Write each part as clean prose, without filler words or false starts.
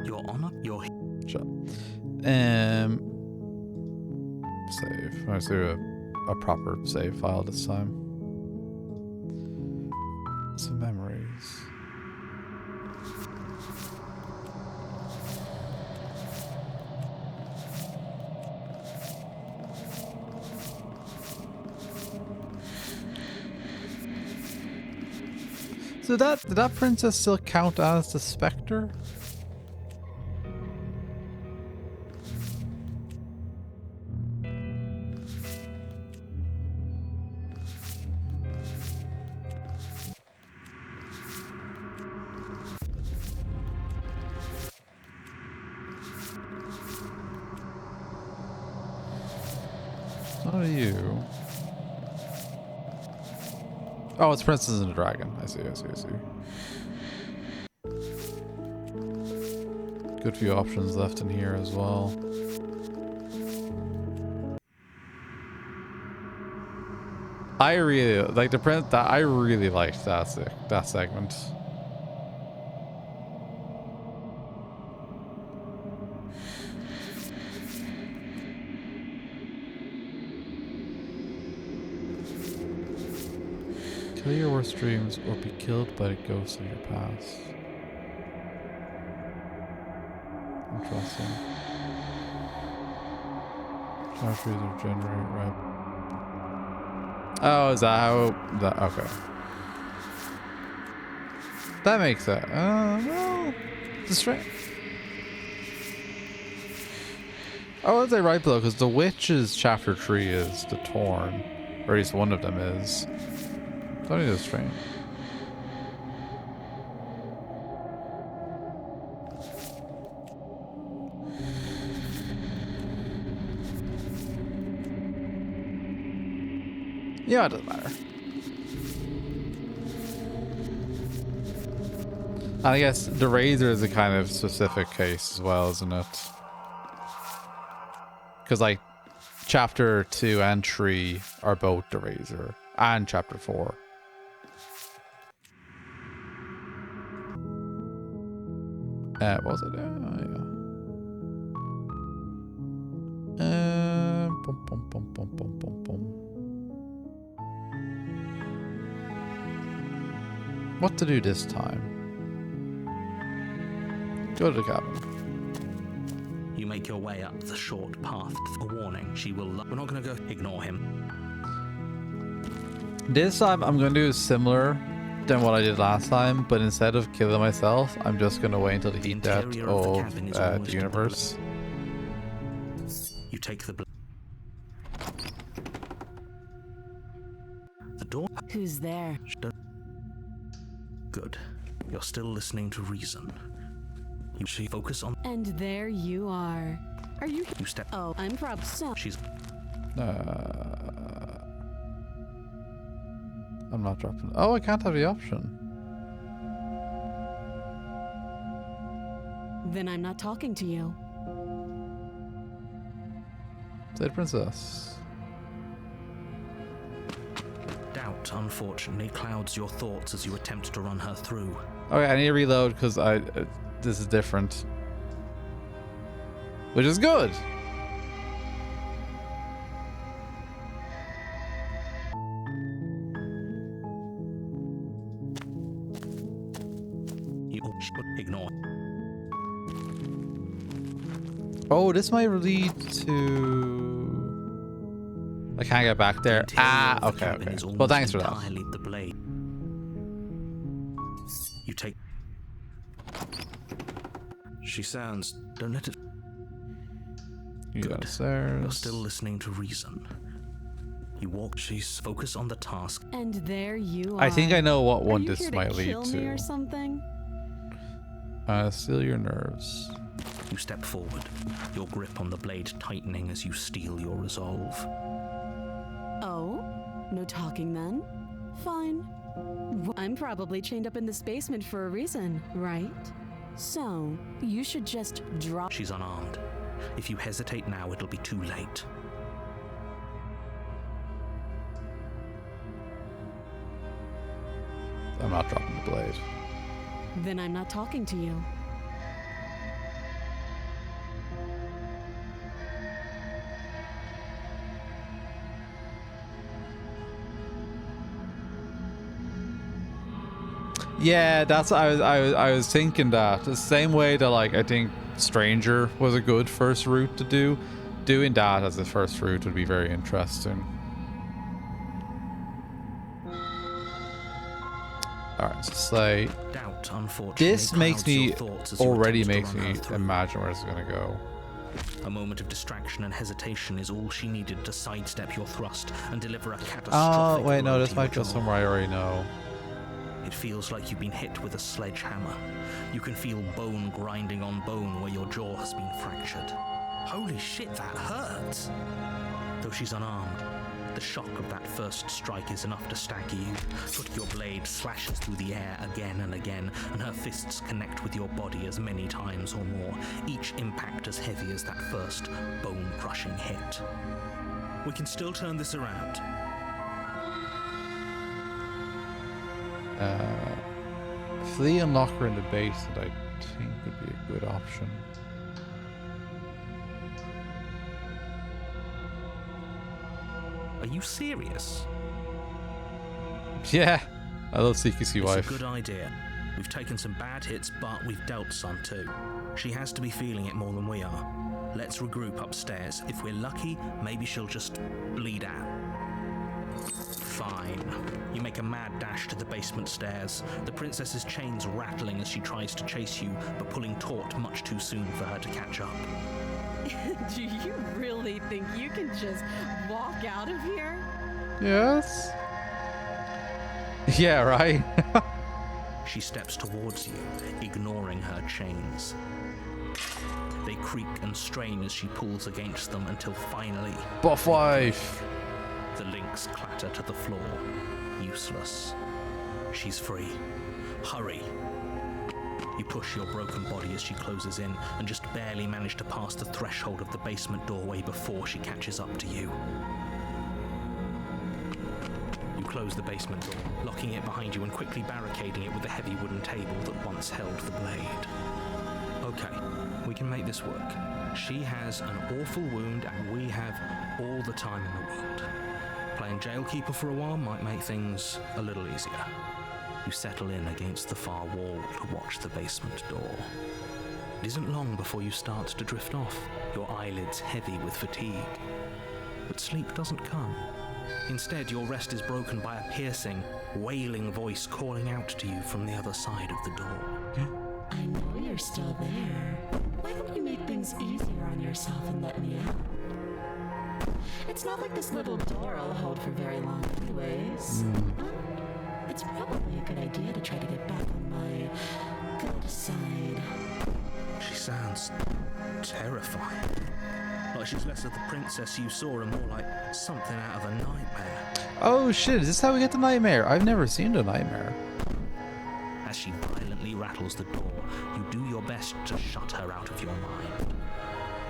Your honor, your... Sure. Save. Let's do a proper save file this time. Some memories. So did that princess still count as the specter? Not you. Oh, it's Princess and the Dragon. I see. Good few options left in here as well. I really like the print that I really liked that segment. Kill your worst dreams or be killed by the ghosts of your past. Interesting. Characters are generate red. Oh, is that how that? Okay. That makes it. Well, the strength. Oh, is that right below? Because the Witches chapter 3 is the Torn, or at least one of them is. Don't need a strain. Yeah, it doesn't matter. And I guess the Razor is a kind of specific case as well, isn't it? Because like chapter 2 and 3 are both the Razor, and chapter 4. What was it? Yeah. What to do this time? Go to the cabin. You make your way up the short path. A warning, she will... We're not going to go... Ignore him. This time I'm going to do similar than what I did last time, but instead of killing myself, I'm just going to wait until the heat death of the universe. You take the... The door... Who's there? Good. You're still listening to reason. You should focus on... And there you are. Are you... You step... Oh, I'm probably so... She's... I'm not dropping... Oh, I can't have the option. Then I'm not talking to you. Say princess. Doubt, unfortunately, clouds your thoughts as you attempt to run her through. Okay, I need to reload because this is different. Which is good. You should ignore. Oh, this might lead to... I can't get back there. Ah, okay. Well, thanks for that. The blade. You take... She sounds... Don't let it... You Good. got upstairs. You're still listening to reason. You walk... She's focused on the task. And there you are. I think I know what one this here to might lead kill me or to. something? Steal your nerves. You step forward, your grip on the blade tightening as you steel your resolve. Oh? No talking then? Fine. I'm probably chained up in this basement for a reason, right? So, you should just drop... She's unarmed. If you hesitate now, it'll be too late. I'm not dropping the blade. Then I'm not talking to you. Yeah, that's what I was thinking that. The same way that like I think Stranger was a good first route to do. Doing that as a first route would be very interesting. Alright, so say Doubt, unfortunately, this makes me already makes me through. imagine where it's gonna go. A moment of distraction and hesitation is all she needed to sidestep your thrust and deliver a Oh catastrophic wait, no, blow this to might your go jaw. somewhere I already know. It feels like you've been hit with a sledgehammer. You can feel bone grinding on bone where your jaw has been fractured. Holy shit, that hurts! Though she's unarmed, the shock of that first strike is enough to stagger you. But your blade slashes through the air again and again, and her fists connect with your body as many times or more, each impact as heavy as that first bone-crushing hit. We can still turn this around. Flee and lock her in the base that I think would be a good option. Are you serious? Yeah, I love CQC It's wife. a good idea. We've taken some bad hits, but we've dealt some too. She has to be feeling it more than we are. Let's regroup upstairs. If we're lucky, maybe she'll just bleed out. Fine. You make a mad dash to the basement stairs, the princess's chains rattling as she tries to chase you, but pulling taut much too soon for her to catch up. Do you really think you can just walk out of here? Yes. Yeah, right. She steps towards you, ignoring her chains. They creak and strain as she pulls against them until finally, Buff wife. the links clatter to the floor. Useless. She's free. Hurry. You push your broken body as she closes in and just barely manage to pass the threshold of the basement doorway before she catches up to you. You close the basement door, locking it behind you and quickly barricading it with the heavy wooden table that once held the blade. Okay, we can make this work. She has an awful wound and we have all the time in the world. Playing jailkeeper for a while might make things a little easier. You settle in against the far wall to watch the basement door. It isn't long before you start to drift off, your eyelids heavy with fatigue. But sleep doesn't come. Instead, your rest is broken by a piercing, wailing voice calling out to you from the other side of the door. I know you're still there. Why don't you make things easier on yourself and let me out? It's not like this little door will hold for very long anyways. It's probably a good idea to try to get back on my good side. She sounds terrifying. Like she's less of the princess you saw and more like something out of a nightmare. Oh shit, is this how we get the nightmare? I've never seen the nightmare. As she violently rattles the door, you do your best to shut her out of your mind.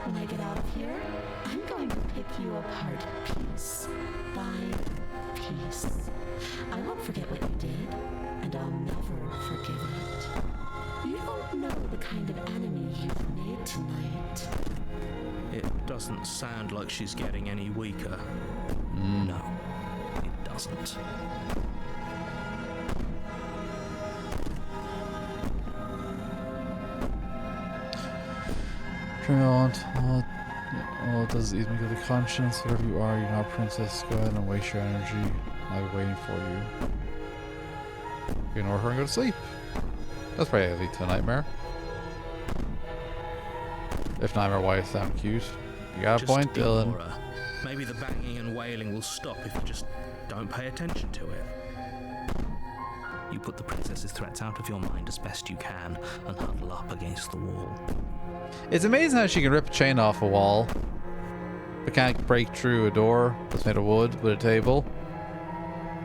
When I get out of here, I'm going to pick you apart piece by piece. I won't forget what you did, and I'll never forgive it. You don't know the kind of enemy you've made tonight. It doesn't sound like she's getting any weaker. No, it doesn't. Oh, does it ease me to the conscience? Whatever you are, you're not a princess. Go ahead and waste your energy. I'll be waiting for you. Ignore her and go to sleep. That's probably lead to a nightmare. If nightmare wives sound cute. You got a Just point, Dylan. ignore her. Maybe the banging and wailing will stop if you just don't pay attention to it. You put the princess's threats out of your mind as best you can and huddle up against the wall. It's amazing how she can rip a chain off a wall, but can't break through a door that's made of wood with a table.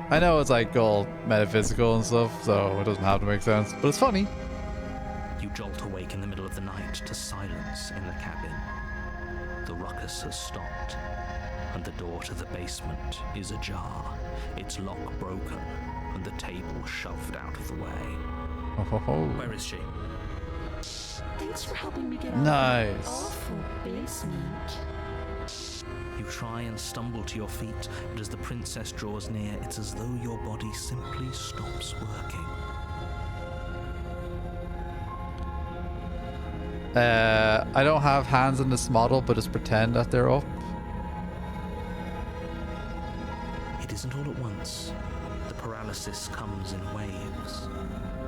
I know it's like all metaphysical and stuff, so it doesn't have to make sense, but it's funny. You jolt awake in the middle of the night to silence in the cabin. The ruckus has stopped, and the door to the basement is ajar, its lock broken, and the table shoved out of the way. Oh, ho, ho. Where is she? Thanks for helping me get out Nice. of that awful basement. You try and stumble to your feet, but as the princess draws near, it's as though your body simply stops working. I don't have hands in this model, but just pretend that they're up. It isn't all at once. The paralysis comes in waves.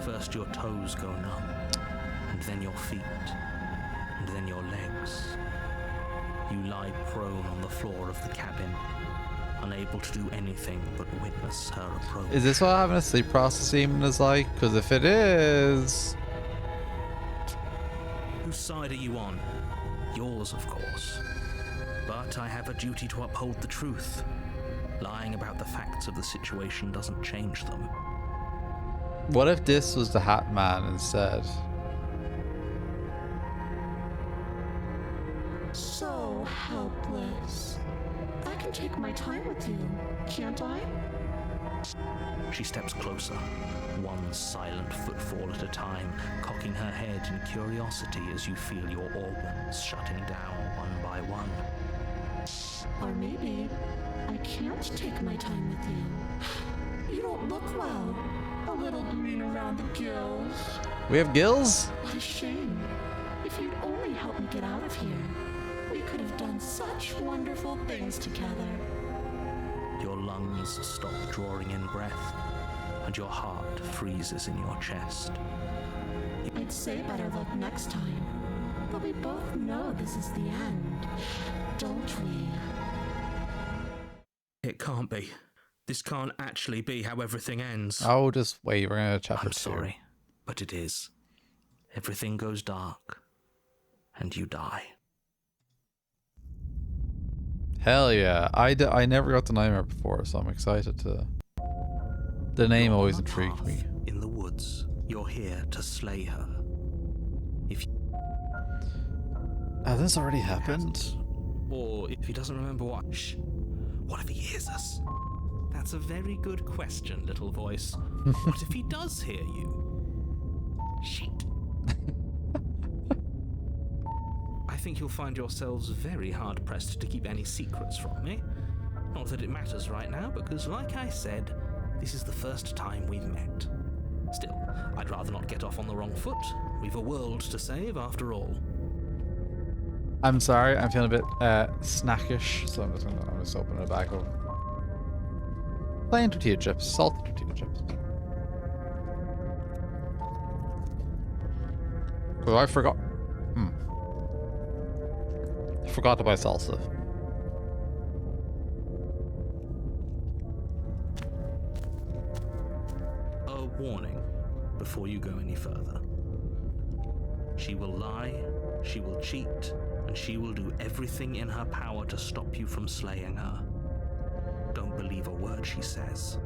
First your toes go numb, and then your feet, and then your legs. You lie prone on the floor of the cabin, unable to do anything but witness her approach. Is this what having a sleep process even is like? Because if it is... Whose side are you on? Yours, of course. But I have a duty to uphold the truth. Lying about the facts of the situation doesn't change them. What if this was the Hat Man instead? So helpless. I can take my time with you, can't I? She steps closer, one silent footfall at a time, cocking her head in curiosity as you feel your organs shutting down one by one. Or maybe I can't take my time with you. You don't look well. A little green around the gills. We have gills? What a shame. If you'd only help me get out of here, we could have done such wonderful things together. Your lungs stop drawing in breath, and your heart freezes in your chest. I'd say better luck next time, but we both know this is the end, don't we? It can't be. This can't actually be how everything ends. Oh, just wait. We're going to chapter 2. I'm sorry, but it is. Everything goes dark, and you die. Hell yeah. I never got the nightmare before, so I'm excited to... The name You're always on a intrigued path me. In the woods, you're here to slay her. If Has this already happened? Or if he doesn't remember what... Shh. What if he hears us? That's a very good question, little voice. What if he does hear you? Shit. I think you'll find yourselves very hard-pressed to keep any secrets from me. Not that it matters right now, because like I said, this is the first time we've met. Still, I'd rather not get off on the wrong foot. We've a world to save, after all. I'm sorry, I'm feeling a bit snackish, so I'm just opening a bag of plain tortilla chips, salted tortilla chips. Oh, I forgot. I forgot to buy salsa. A warning before you go any further. She will lie, she will cheat, and she will do everything in her power to stop you from slaying her. Don't believe a word she says.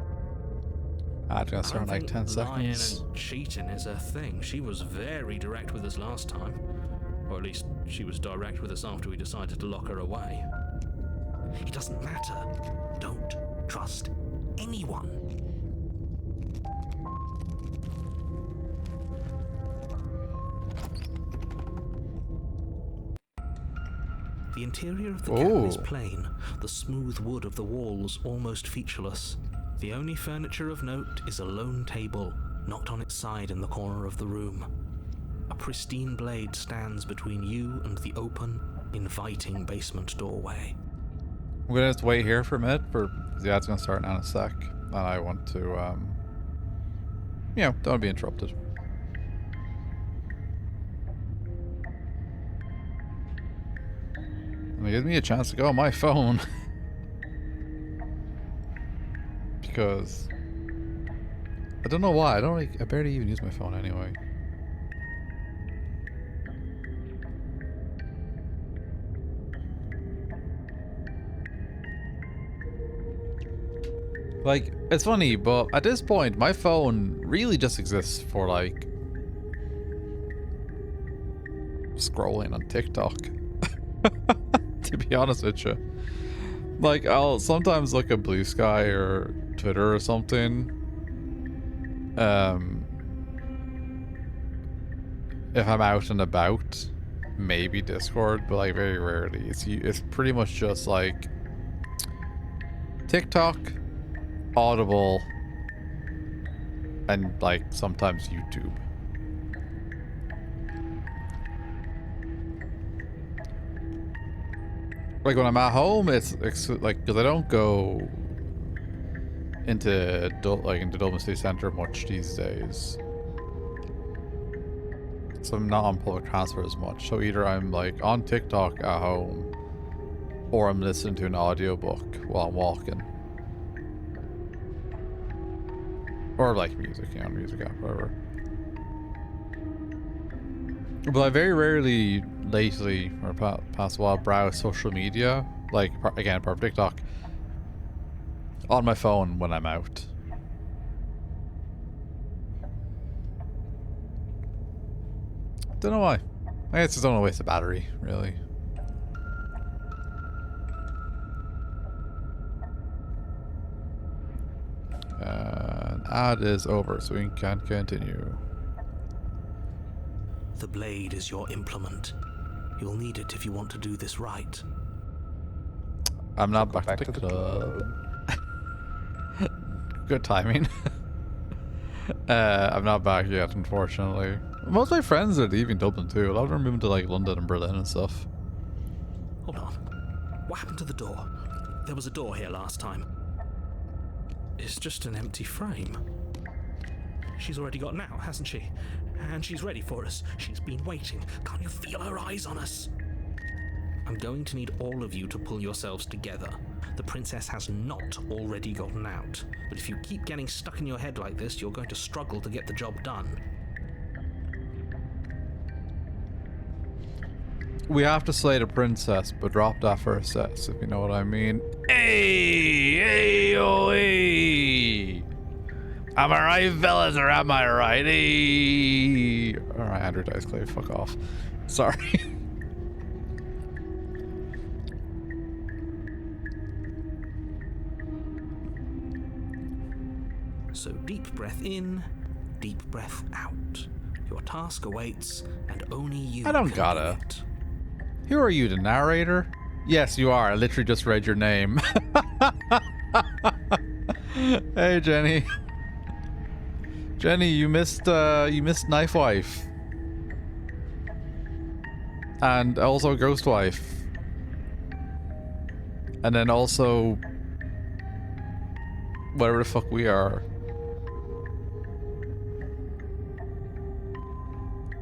It's gonna start in like 10 seconds. Lying and cheating is her thing. She was very direct with us last time. Or at least, she was direct with us after we decided to lock her away. It doesn't matter. Don't trust anyone. The interior of the cabin is plain, the smooth wood of the walls almost featureless. The only furniture of note is a lone table, knocked on its side in the corner of the room. A pristine blade stands between you and the open, inviting basement doorway. I'm gonna just wait here for a minute for the ad's gonna start now in a sec, and I want to, don't want to be interrupted. And it gives me a chance to go on my phone. Because I don't know why. I barely even use my phone anyway. Like, it's funny, but at this point, my phone really just exists for, like, scrolling on TikTok. To be honest with you. Like, I'll sometimes look at Blue Sky or Twitter or something. If I'm out and about, maybe Discord, but like very rarely. It's pretty much just like TikTok, Audible, and like sometimes YouTube. Like when I'm at home, it's like, because I don't go into into Dublin City Centre much these days. So I'm not on public transport as much. So either I'm like on TikTok at home, or I'm listening to an audiobook while I'm walking. Or like music, you know, music app, whatever. But I very rarely lately, or past a while, browse social media. Like, again, apart from TikTok, on my phone when I'm out. Don't know why. I guess just don't want to waste a battery, really. Ad is over, so we can continue. The blade is your implement. You'll need it if you want to do this right. I'm not back to the club. Good timing. I'm not back yet, unfortunately. Most of my friends are leaving Dublin too. A lot of them are moving to like London and Berlin and stuff. Hold on. What happened to the door? There was a door here last time. It's just an empty frame. She's already gotten out, hasn't she? And she's ready for us. She's been waiting. Can't you feel her eyes on us? I'm going to need all of you to pull yourselves together. The princess has not already gotten out. But if you keep getting stuck in your head like this, you're going to struggle to get the job done. We have to slay the princess, but drop that first set, if you know what I mean. Hey! Hey! Oh, hey! Am I right, fellas, or am I right? Hey! Alright, Andrew Dice Clay, fuck off. Sorry. So deep breath in, deep breath out. Your task awaits, and only you I don't can gotta. do it. Who are you, the narrator? Yes, you are. I literally just read your name. Hey, Jenny. Jenny, you missed Knife Wife. And also Ghost Wife. And then also whatever the fuck we are.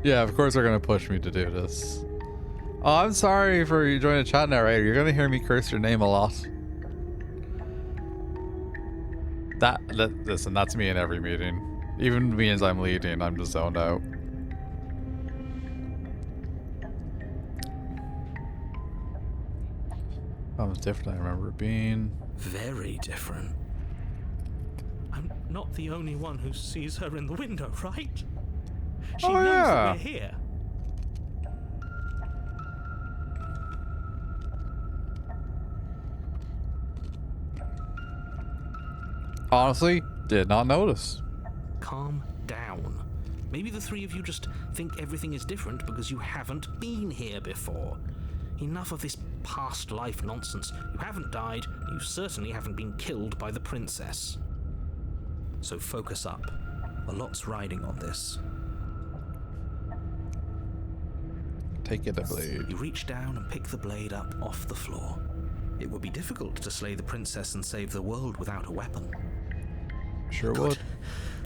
Yeah, of course they're gonna push me to do this. Oh, I'm sorry for you joining the chat narrator. You're gonna hear me curse your name a lot. Listen, that's me in every meeting. Even meetings I'm leading, I'm just zoned out. That was different than I remember it being. Very different. I'm not the only one who sees her in the window, right? She knows that we're here. Honestly, did not notice. Calm down. Maybe the three of you just think everything is different because you haven't been here before. Enough of this past life nonsense. You haven't died, you certainly haven't been killed by the princess. So focus up. A lot's riding on this. Take it, the blade. You reach down and pick the blade up off the floor. It would be difficult to slay the princess and save the world without a weapon. Sure Good. would.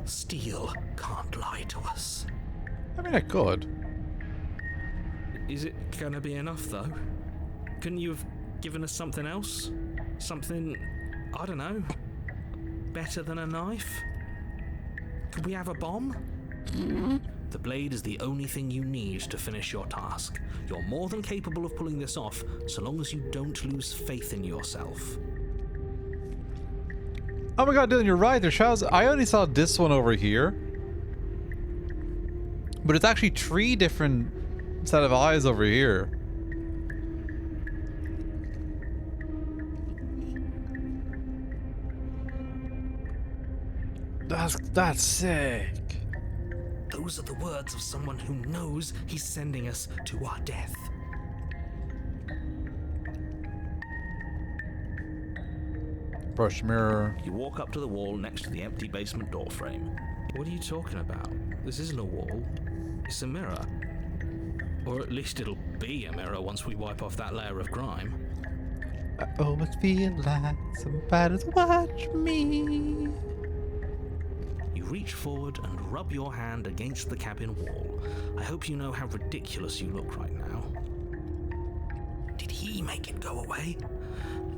Steel can't lie to us. I mean, I could. Is it gonna be enough, though? Couldn't you have given us something else? Something, I don't know, better than a knife? Could we have a bomb? The blade is the only thing you need to finish your task. You're more than capable of pulling this off, so long as you don't lose faith in yourself. Oh my god, Dylan, you're right. There's shadows. I only saw this one over here. But it's actually 3 different set of eyes over here. That's sick. Those are the words of someone who knows he's sending us to our death. Brush mirror. You walk up to the wall next to the empty basement door frame. What are you talking about? This isn't a wall. It's a mirror. Or at least it'll be a mirror once we wipe off that layer of grime. I always feel like somebody's watching me. You reach forward and rub your hand against the cabin wall. I hope you know how ridiculous you look right now. Did he make it go away?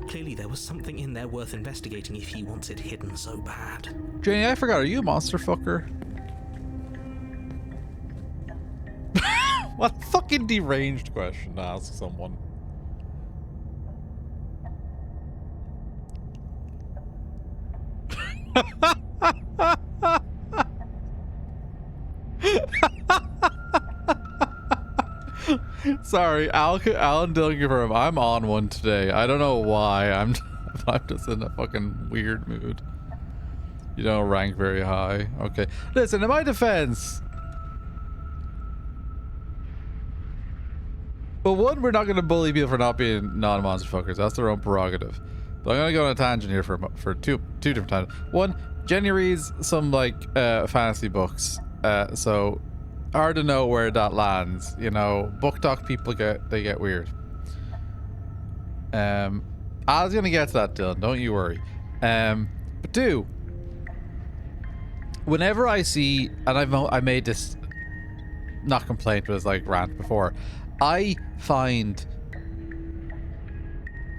Clearly there was something in there worth investigating if he wants it hidden so bad. Janie, I forgot, are you a monster fucker? What fucking deranged question to ask someone. Sorry, Alan didn't confirm. I'm on one today. I don't know why. I'm just in a fucking weird mood. You don't rank very high. Okay. Listen, in my defense. Well, one, we're not going to bully people for not being non-monster fuckers. That's their own prerogative. But I'm going to go on a tangent here for two different tangents. One, Jenny reads some like fantasy books. So hard to know where that lands. You know, book talk people get weird. I was gonna get to that, Dylan. Don't you worry. But two, whenever I see, and I made this not complaint, but it's like rant before. I find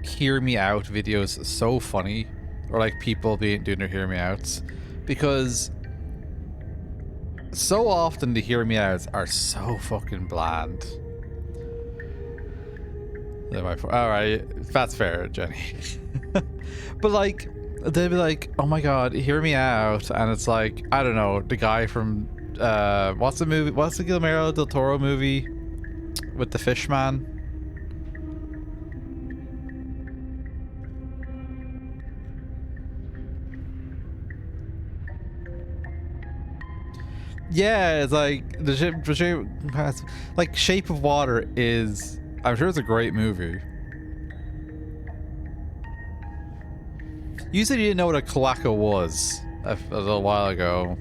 hear me out videos so funny, or like people doing their hear me outs, because so often the hear me outs are so fucking bland. Alright, that's fair, Jenny. But like, they'd be like, oh my god, hear me out, and it's like, I don't know, the guy from what's the Guillermo del Toro movie with the fish man? Yeah, it's like the shape, like Shape of Water is, I'm sure it's a great movie. You said you didn't know what a cloaca was a little while ago.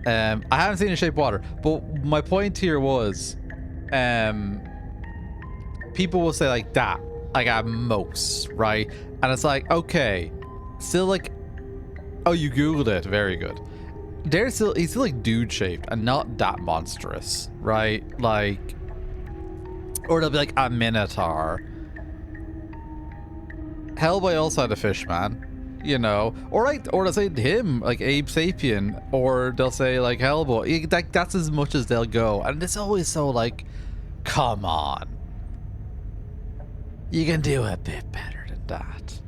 I haven't seen a Shape of Water, but my point here was, people will say like that, like at most, right? And it's like, okay, still like, oh, you Googled it, very good. He's still like dude shaped and not that monstrous, right? Like, or they'll be like a minotaur. Hellboy also had a fish man, you know, or they'll say him like Abe Sapien, or they'll say like Hellboy. That's as much as they'll go, and it's always so like, come on, you can do a bit better than that.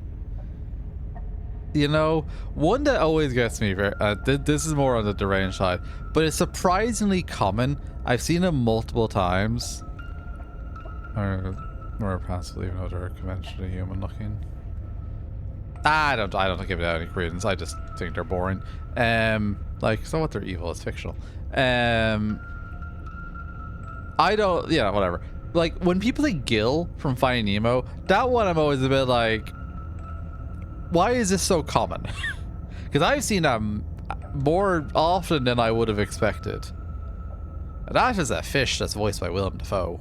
You know, one that always gets me very, this is more on the deranged side, but it's surprisingly common. I've seen it multiple times. Or possibly even though they're conventionally human looking. I don't give it any credence. I just think they're boring. Like, so what, they're evil, it's fictional. I don't, yeah, whatever. Like, when people say Gil from Finding Nemo, that one I'm always a bit like, why is this so common? Because I've seen that more often than I would have expected. That is a fish that's voiced by Willem Dafoe.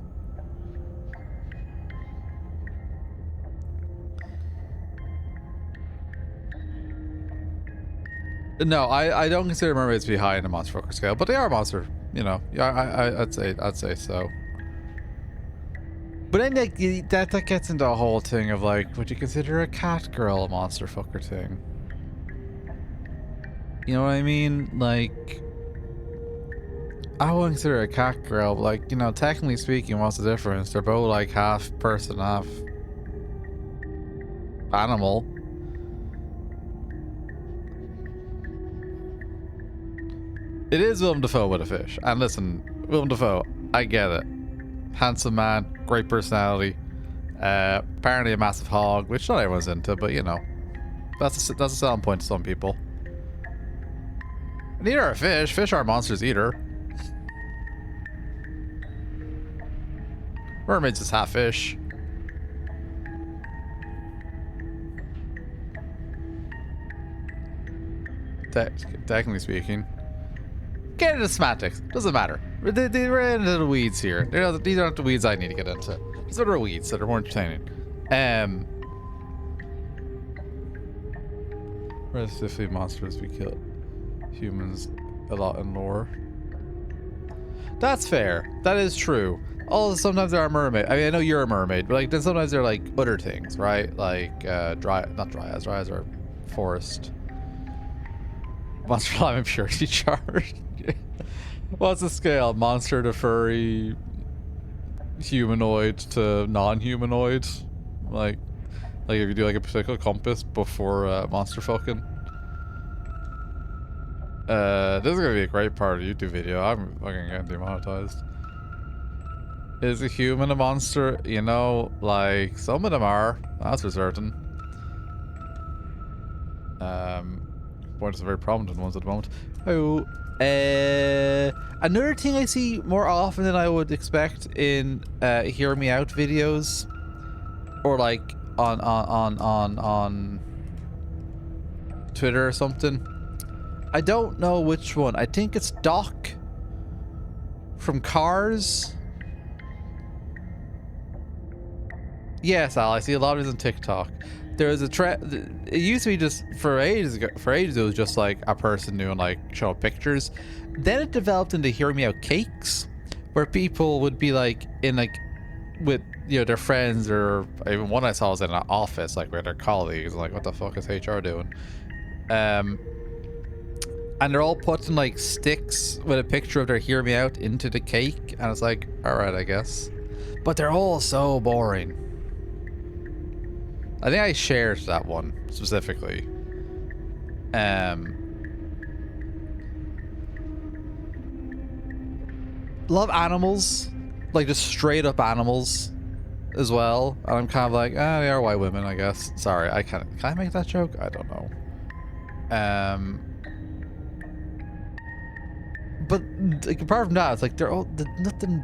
No, I don't consider mermaids to be high in the monster fucker scale, but they are a monster, you know. Yeah, I'd say so. But then like, that gets into a whole thing of like, would you consider a cat girl a monster fucker thing? You know what I mean? Like, I wouldn't consider a cat girl, but like, you know, technically speaking, what's the difference? They're both like half person, half animal. It is Willem Dafoe with a fish. And listen, Willem Dafoe, I get it. Handsome man, great personality. Apparently a massive hog, which not everyone's into, but you know, that's a selling point to some people. Neither are fish. Fish aren't monsters either. Mermaid's just half fish. Technically speaking. Get into semantics. Doesn't matter. They ran into the weeds here. These aren't the weeds I need to get into. These are the weeds that are more entertaining. Relatively monsters we kill humans a lot in lore. That's fair. That is true. Although sometimes there are mermaids. I mean, I know you're a mermaid, but like then sometimes there are like other things, right? Like not dryads. Dryads are forest. Monster Lime impurity charge. What's the scale? Monster to furry, humanoid to non-humanoid. Like if you do like a particular compass before monster fucking. This is gonna be a great part of the YouTube video. I'm fucking getting demonetized. Is a human a monster? You know, like some of them are. That's for certain. One of the very prominent ones at the moment. Oh, another thing I see more often than I would expect in Hear Me Out videos, or like on Twitter or something. I don't know which one. I think it's Doc from Cars. Yes, Al, I see a lot of it on TikTok. There is a trend. It used to be just for ages ago. For ages, it was just like a person doing like showing pictures. Then it developed into Hear Me Out cakes, where people would be like in like with their friends, or even one I saw was in an office like with their colleagues. Like, what the fuck is HR doing? And they're all putting like sticks with a picture of their Hear Me Out into the cake, and it's like, all right, I guess. But they're all so boring. I think I shared that one specifically. Love animals, like just straight up animals as well. And I'm kind of like, they are white women, I guess. Sorry, can I make that joke? I don't know. But like, apart from that, it's like they're nothing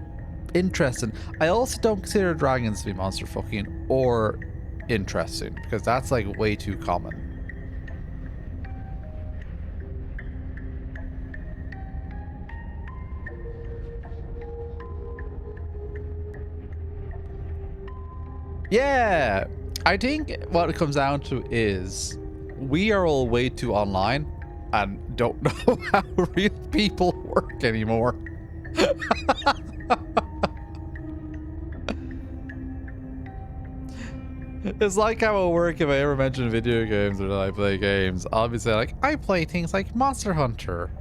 interesting. I also don't consider dragons to be monster fucking or interesting, because that's like way too common. Yeah, I think what it comes down to is we are all way too online and don't know how real people work anymore. It's like how at work, if I ever mention video games or that I play games, I'll be saying like, I play things like Monster Hunter.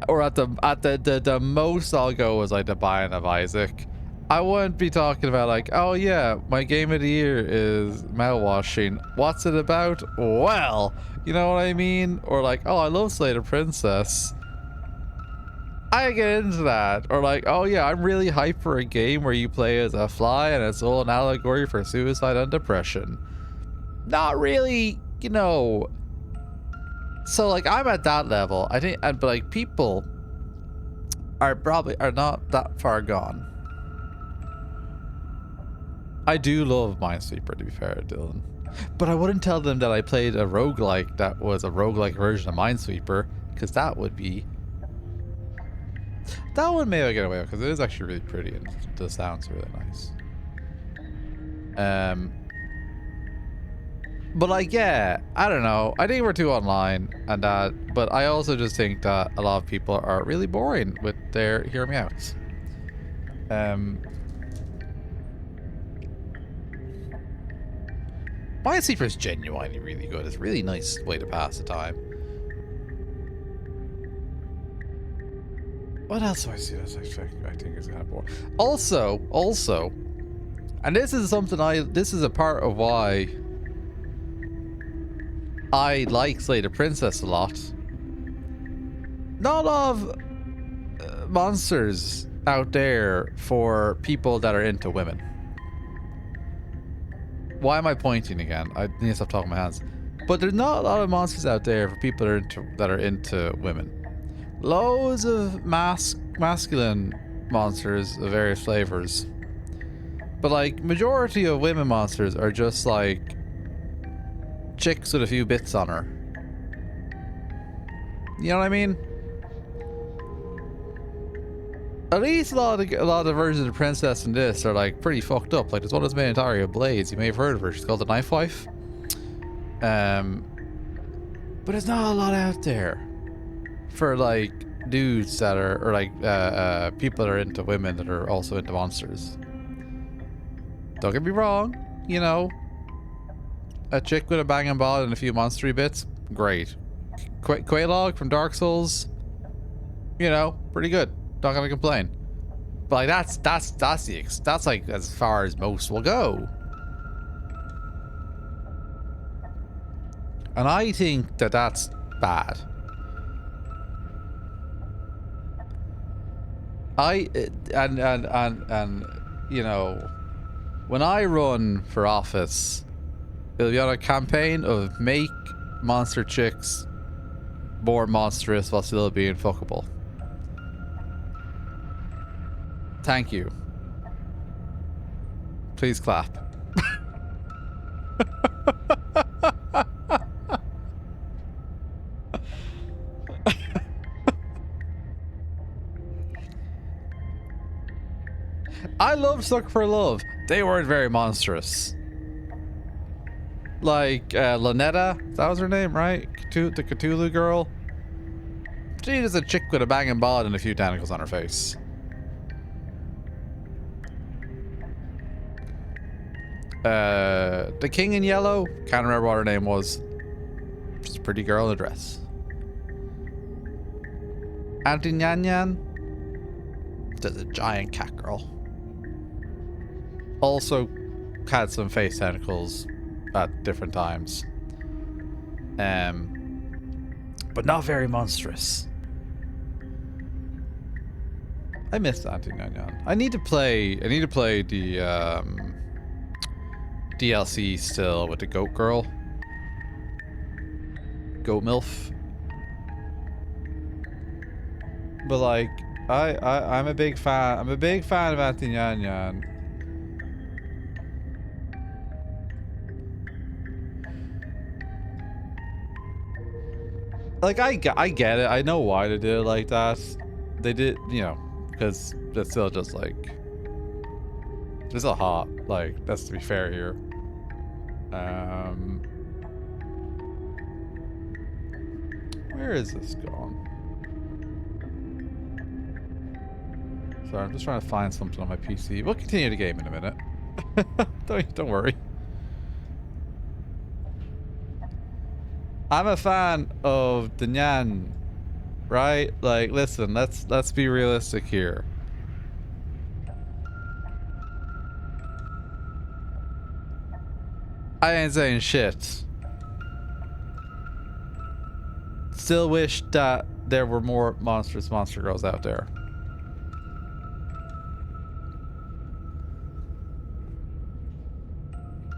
Or at the most I'll go is like the Binding of Isaac. I wouldn't be talking about like, oh yeah, my game of the year is mouthwashing. What's it about? Well, you know what I mean? Or like, oh, I love Slay the Princess. I get into that. Or like, oh yeah, I'm really hyped for a game where you play as a fly and it's all an allegory for suicide and depression. Not really, So like, I'm at that level. I think, but like, people are not that far gone. I do love Minesweeper, to be fair, Dylan. But I wouldn't tell them that I played a roguelike that was a roguelike version of Minesweeper, because that would be... That one maybe I get away with, because it is actually really pretty and the sound's really nice. But like, yeah, I don't know. I think we're too online and that, but I also just think that a lot of people are really boring with their Hear Me Outs. Minesweeper is genuinely really good. It's a really nice way to pass the time. What else do I see that's actually, I think is kind of boring? Also, and this is something this is a part of why I like Slay the Princess a lot. Not a lot of monsters out there for people that are into women. Why am I pointing again? I need to stop talking with my hands. But there's not a lot of monsters out there for people that are into women. Loads of masculine monsters of various flavors. But like, majority of women monsters are just like chicks with a few bits on her. You know what I mean? At least a lot of the versions of Princess in this are like pretty fucked up. Like there's one that's made entirely of blades. You may have heard of her. She's called the Knife Wife. But there's not a lot out there for like dudes that are, or like people that are into women that are also into monsters. Don't get me wrong, you know, a chick with a banging ball and a few monstery bits, great. Quelaag from Dark Souls, you know, pretty good. Not gonna complain. But like that's like as far as most will go. And I think that that's bad. And you know, when I run for office, it'll be on a campaign of make monster chicks more monstrous while still being fuckable. Thank you. Please clap. I love Sucker for Love. They weren't very monstrous. Like Lynetta, that was her name, right? The Cthulhu girl. She is a chick with a banging bod and a few tentacles on her face. The King in Yellow, can't remember what her name was. Just a pretty girl in a dress. Auntie Nyan Nyan, there's a giant cat girl. Also had some face tentacles at different times. But not very monstrous. I missed Auntie Nyan Nyan. I need to play the DLC still with the goat girl. Goat MILF. But like I'm a big fan of Auntie Nyan Nyan. Like I get it. I know why they did it like that. They did, you know, because it's still just like it's still hot. Like, that's to be fair here. Where is this gone? Sorry, I'm just trying to find something on my PC. We'll continue the game in a minute. Don't worry. I'm a fan of the Nyan, right? Like, listen, let's be realistic here. I ain't saying shit. Still wish that there were more monstrous monster girls out there.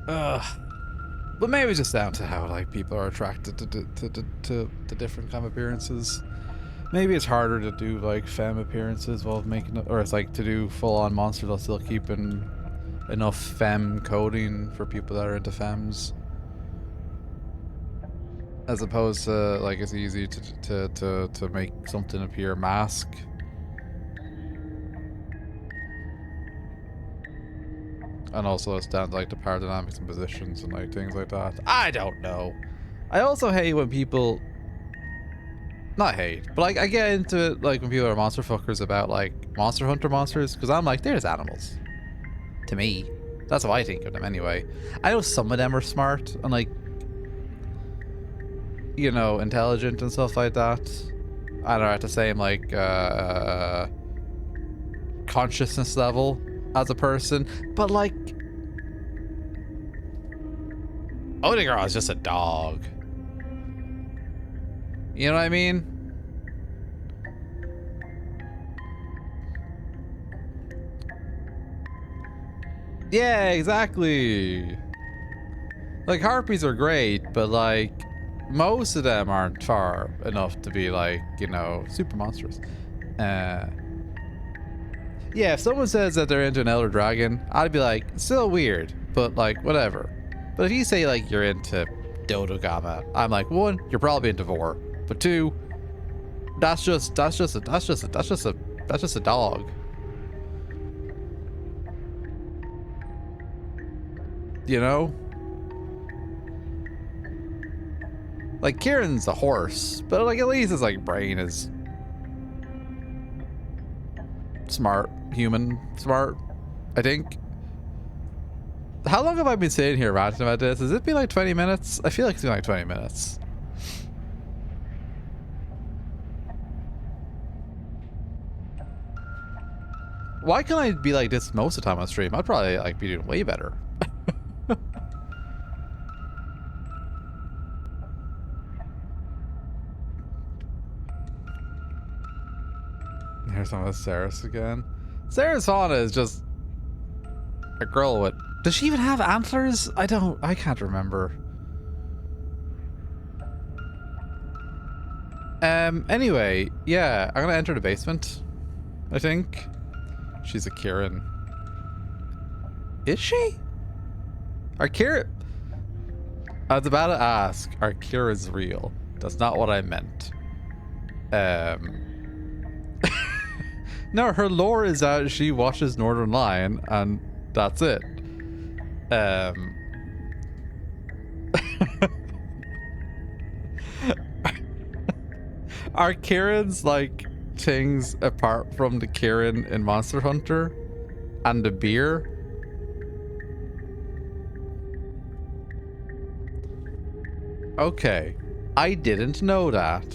Ugh. But maybe it's just down to how like people are attracted to different kind of appearances. Maybe it's harder to do like femme appearances while making it, or it's like to do full-on monsters while still keeping enough femme coding for people that are into femmes, as opposed to like it's easy to make something appear mask. And also it's down to like the power dynamics and positions and like things like that. I don't know. I also hate when people, not hate, but like I get into it like when people are monster fuckers about like Monster Hunter monsters, because I'm like, there's animals. To me. That's how I think of them anyway. I know some of them are smart and like, you know, intelligent and stuff like that. I don't know, at the same like consciousness level as a person, but like Odegar is just a dog. You know what I mean? Yeah, exactly. Like harpies are great, but like most of them aren't far enough to be like, you know, super monstrous. Yeah, if someone says that they're into an elder dragon, I'd be like, still weird, but like, whatever. But if you say like you're into Dodogama, I'm like, one, you're probably into Vor, but two, that's just a dog. You know? Like, Kieran's a horse, but like at least his like brain is smart, human smart, I think. How long have I been sitting here ranting about this? Has it been like 20 minutes? I feel like it's been like 20 minutes. Why can't I be like this most of the time on stream? I'd probably like be doing way better. Here's some of Sarah's again. Sarah's fauna is just a girl with... Does she even have antlers? I can't remember. Anyway, yeah, I'm gonna enter the basement, I think. She's a Kieran. Is she? Are Kieran... I was about to ask, are Kierans real? That's not what I meant. No, her lore is that she watches Northern Lion, and that's it. Are Kierans like things apart from the Kieran in Monster Hunter and the beer? Okay, I didn't know that.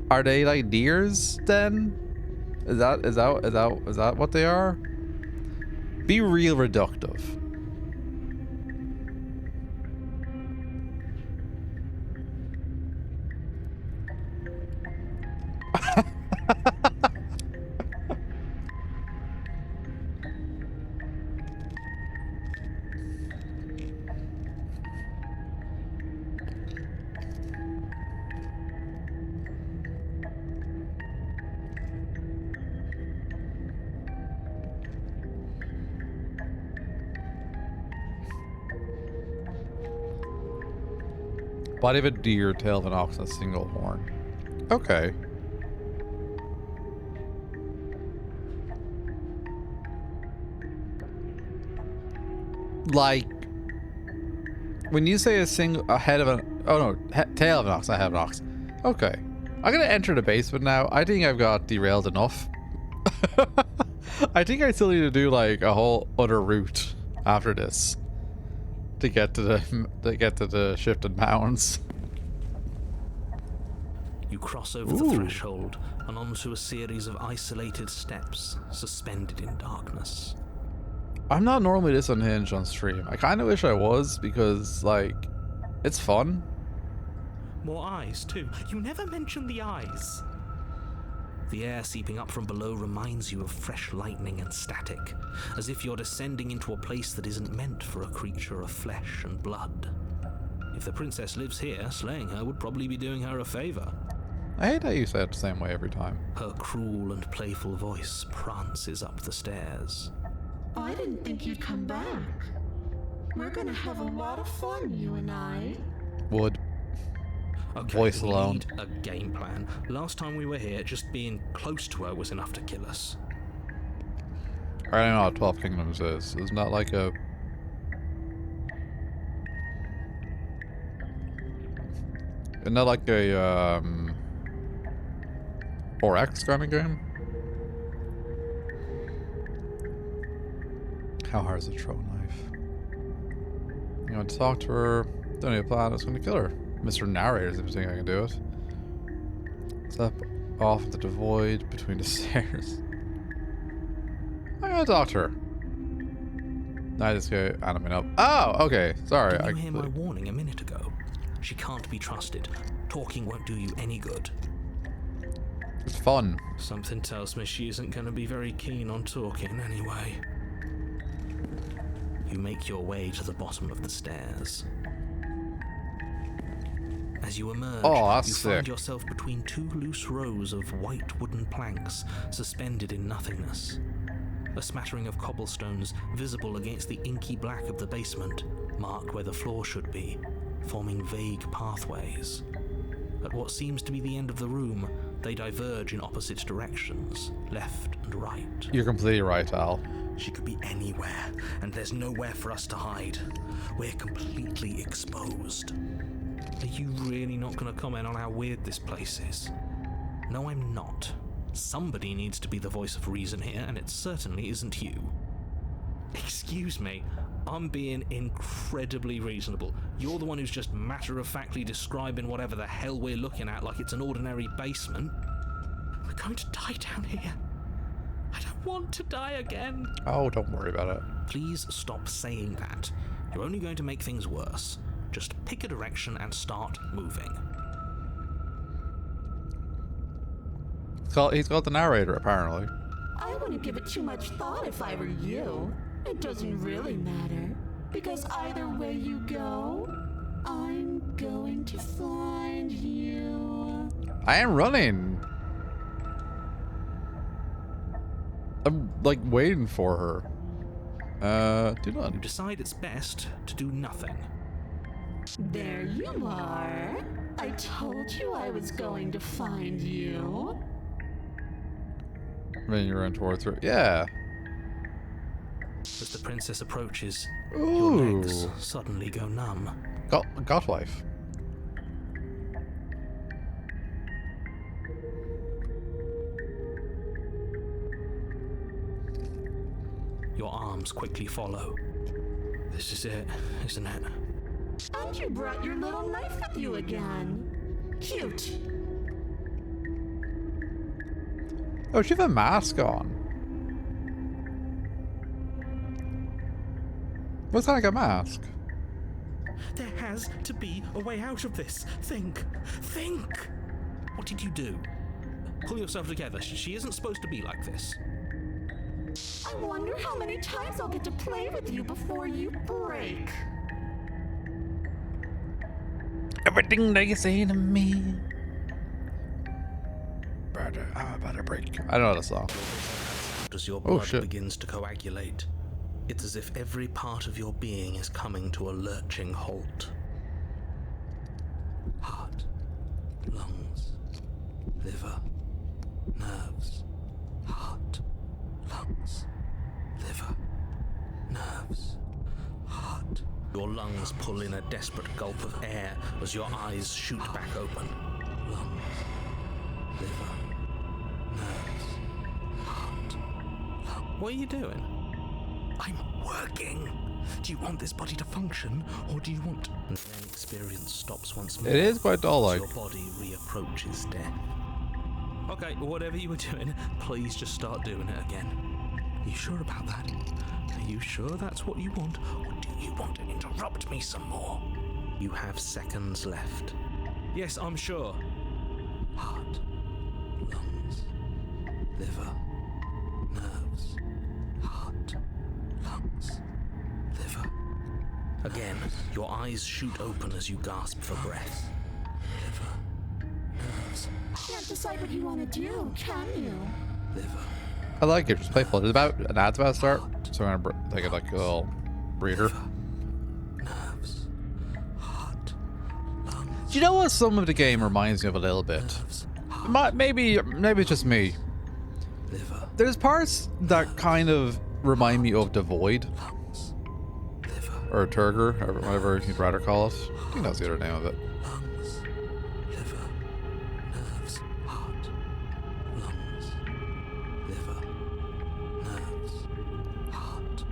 Are they like deers then? Is that what they are? Be real reductive. Body of a deer, tail of an ox, and a single horn. Okay. Like, when you say a head of an... Oh no, tail of an ox, not head of an ox. Okay. I'm gonna enter the basement now. I think I've got derailed enough. I think I still need to do like a whole other route after this. To get to the shifted mounds. You cross over the threshold and onto a series of isolated steps suspended in darkness. I'm not normally this unhinged on stream. I kind of wish I was, because like it's fun. More eyes too. You never mentioned the eyes. The air seeping up from below reminds you of fresh lightning and static, as if you're descending into a place that isn't meant for a creature of flesh and blood. If the princess lives here, slaying her would probably be doing her a favor. I hate how you say it the same way every time. Her cruel and playful voice prances up the stairs. I didn't think you'd come back. We're gonna have a lot of fun, you and I. Would. Okay, Voice we alone. need a game plan. Last time we were here, just being close to her was enough to kill us. I don't know what 12 Kingdoms is. Isn't that like a... Isn't that like a 4X kind of game? How hard is a throw knife? You want to talk to her? Don't need a plan. I was going to kill her. Mr. Narrator seems to think I can do it. Step off into the void between the stairs. I'm gonna talk to her. I just go animate up. Oh, okay. Sorry. Did you hear my warning a minute ago? She can't be trusted. Talking won't do you any good. It's fun. Something tells me she isn't going to be very keen on talking anyway. You make your way to the bottom of the stairs. As you emerge, you find yourself between two loose rows of white wooden planks suspended in nothingness. A smattering of cobblestones visible against the inky black of the basement mark where the floor should be, forming vague pathways. At what seems to be the end of the room, they diverge in opposite directions, left and right. You're completely right, Al. She could be anywhere, and there's nowhere for us to hide. We're completely exposed. Are you really not going to comment on how weird this place is? No, I'm not. Somebody needs to be the voice of reason here, and it certainly isn't you. Excuse me, I'm being incredibly reasonable. You're the one who's just matter-of-factly describing whatever the hell we're looking at like it's an ordinary basement. We're going to die down here. I don't want to die again. Oh, don't worry about it. Please stop saying that. You're only going to make things worse. Just pick a direction and start moving. He's got the narrator, apparently. I wouldn't give it too much thought if I were you. It doesn't really matter, because either way you go, I'm going to find you. I am running. I'm, like, waiting for her. Do not. You decide it's best to do nothing. There you are. I told you I was going to find you. Then you run towards her. Yeah. As the princess approaches, Ooh. your legs suddenly go numb. Godwife. Your arms quickly follow. This is it, isn't it? And you brought your little knife with you again. Cute. Oh, she has a mask on. What's that like a mask? There has to be a way out of this. Think. Think! What did you do? Pull yourself together. She isn't supposed to be like this. I wonder how many times I'll get to play with you before you break. Everything that you say to me. I'm about to break. I know the song. As your blood begins to coagulate, it's as if every part of your being is coming to a lurching halt. Heart, lungs, liver, nerves. Heart, lungs, liver, nerves, heart. Your lungs pull in a desperate gulp of air as your eyes shoot back open. Lungs, liver, nerves, heart, lungs. What are you doing? I'm working. Do you want this body to function, or do you want... And then experience stops once more. It is quite dull-like. Your body reapproaches death. Okay, whatever you were doing, please just start doing it again. Are you sure about that? Are you sure that's what you want, or do you want to interrupt me some more? You have seconds left. Yes, I'm sure. Heart, lungs, liver, nerves, heart, lungs, liver. Again, your eyes shoot open as you gasp for breath. Liver, nerves. Can't decide what you want to do, can you? Liver. I like it. Just playful. It's about an ad's about to start, so I'm gonna take it like a little breather. Nerves, heart, lungs. Do you know what some of the game reminds me of a little bit? Maybe it's just me. Liver. There's parts that kind of remind me of The Void, Lungs, liver, or Turger, or whatever you'd rather call it. I think that's the other name of it. lungs, liver, nerves, heart, lungs, liver, nerves, heart,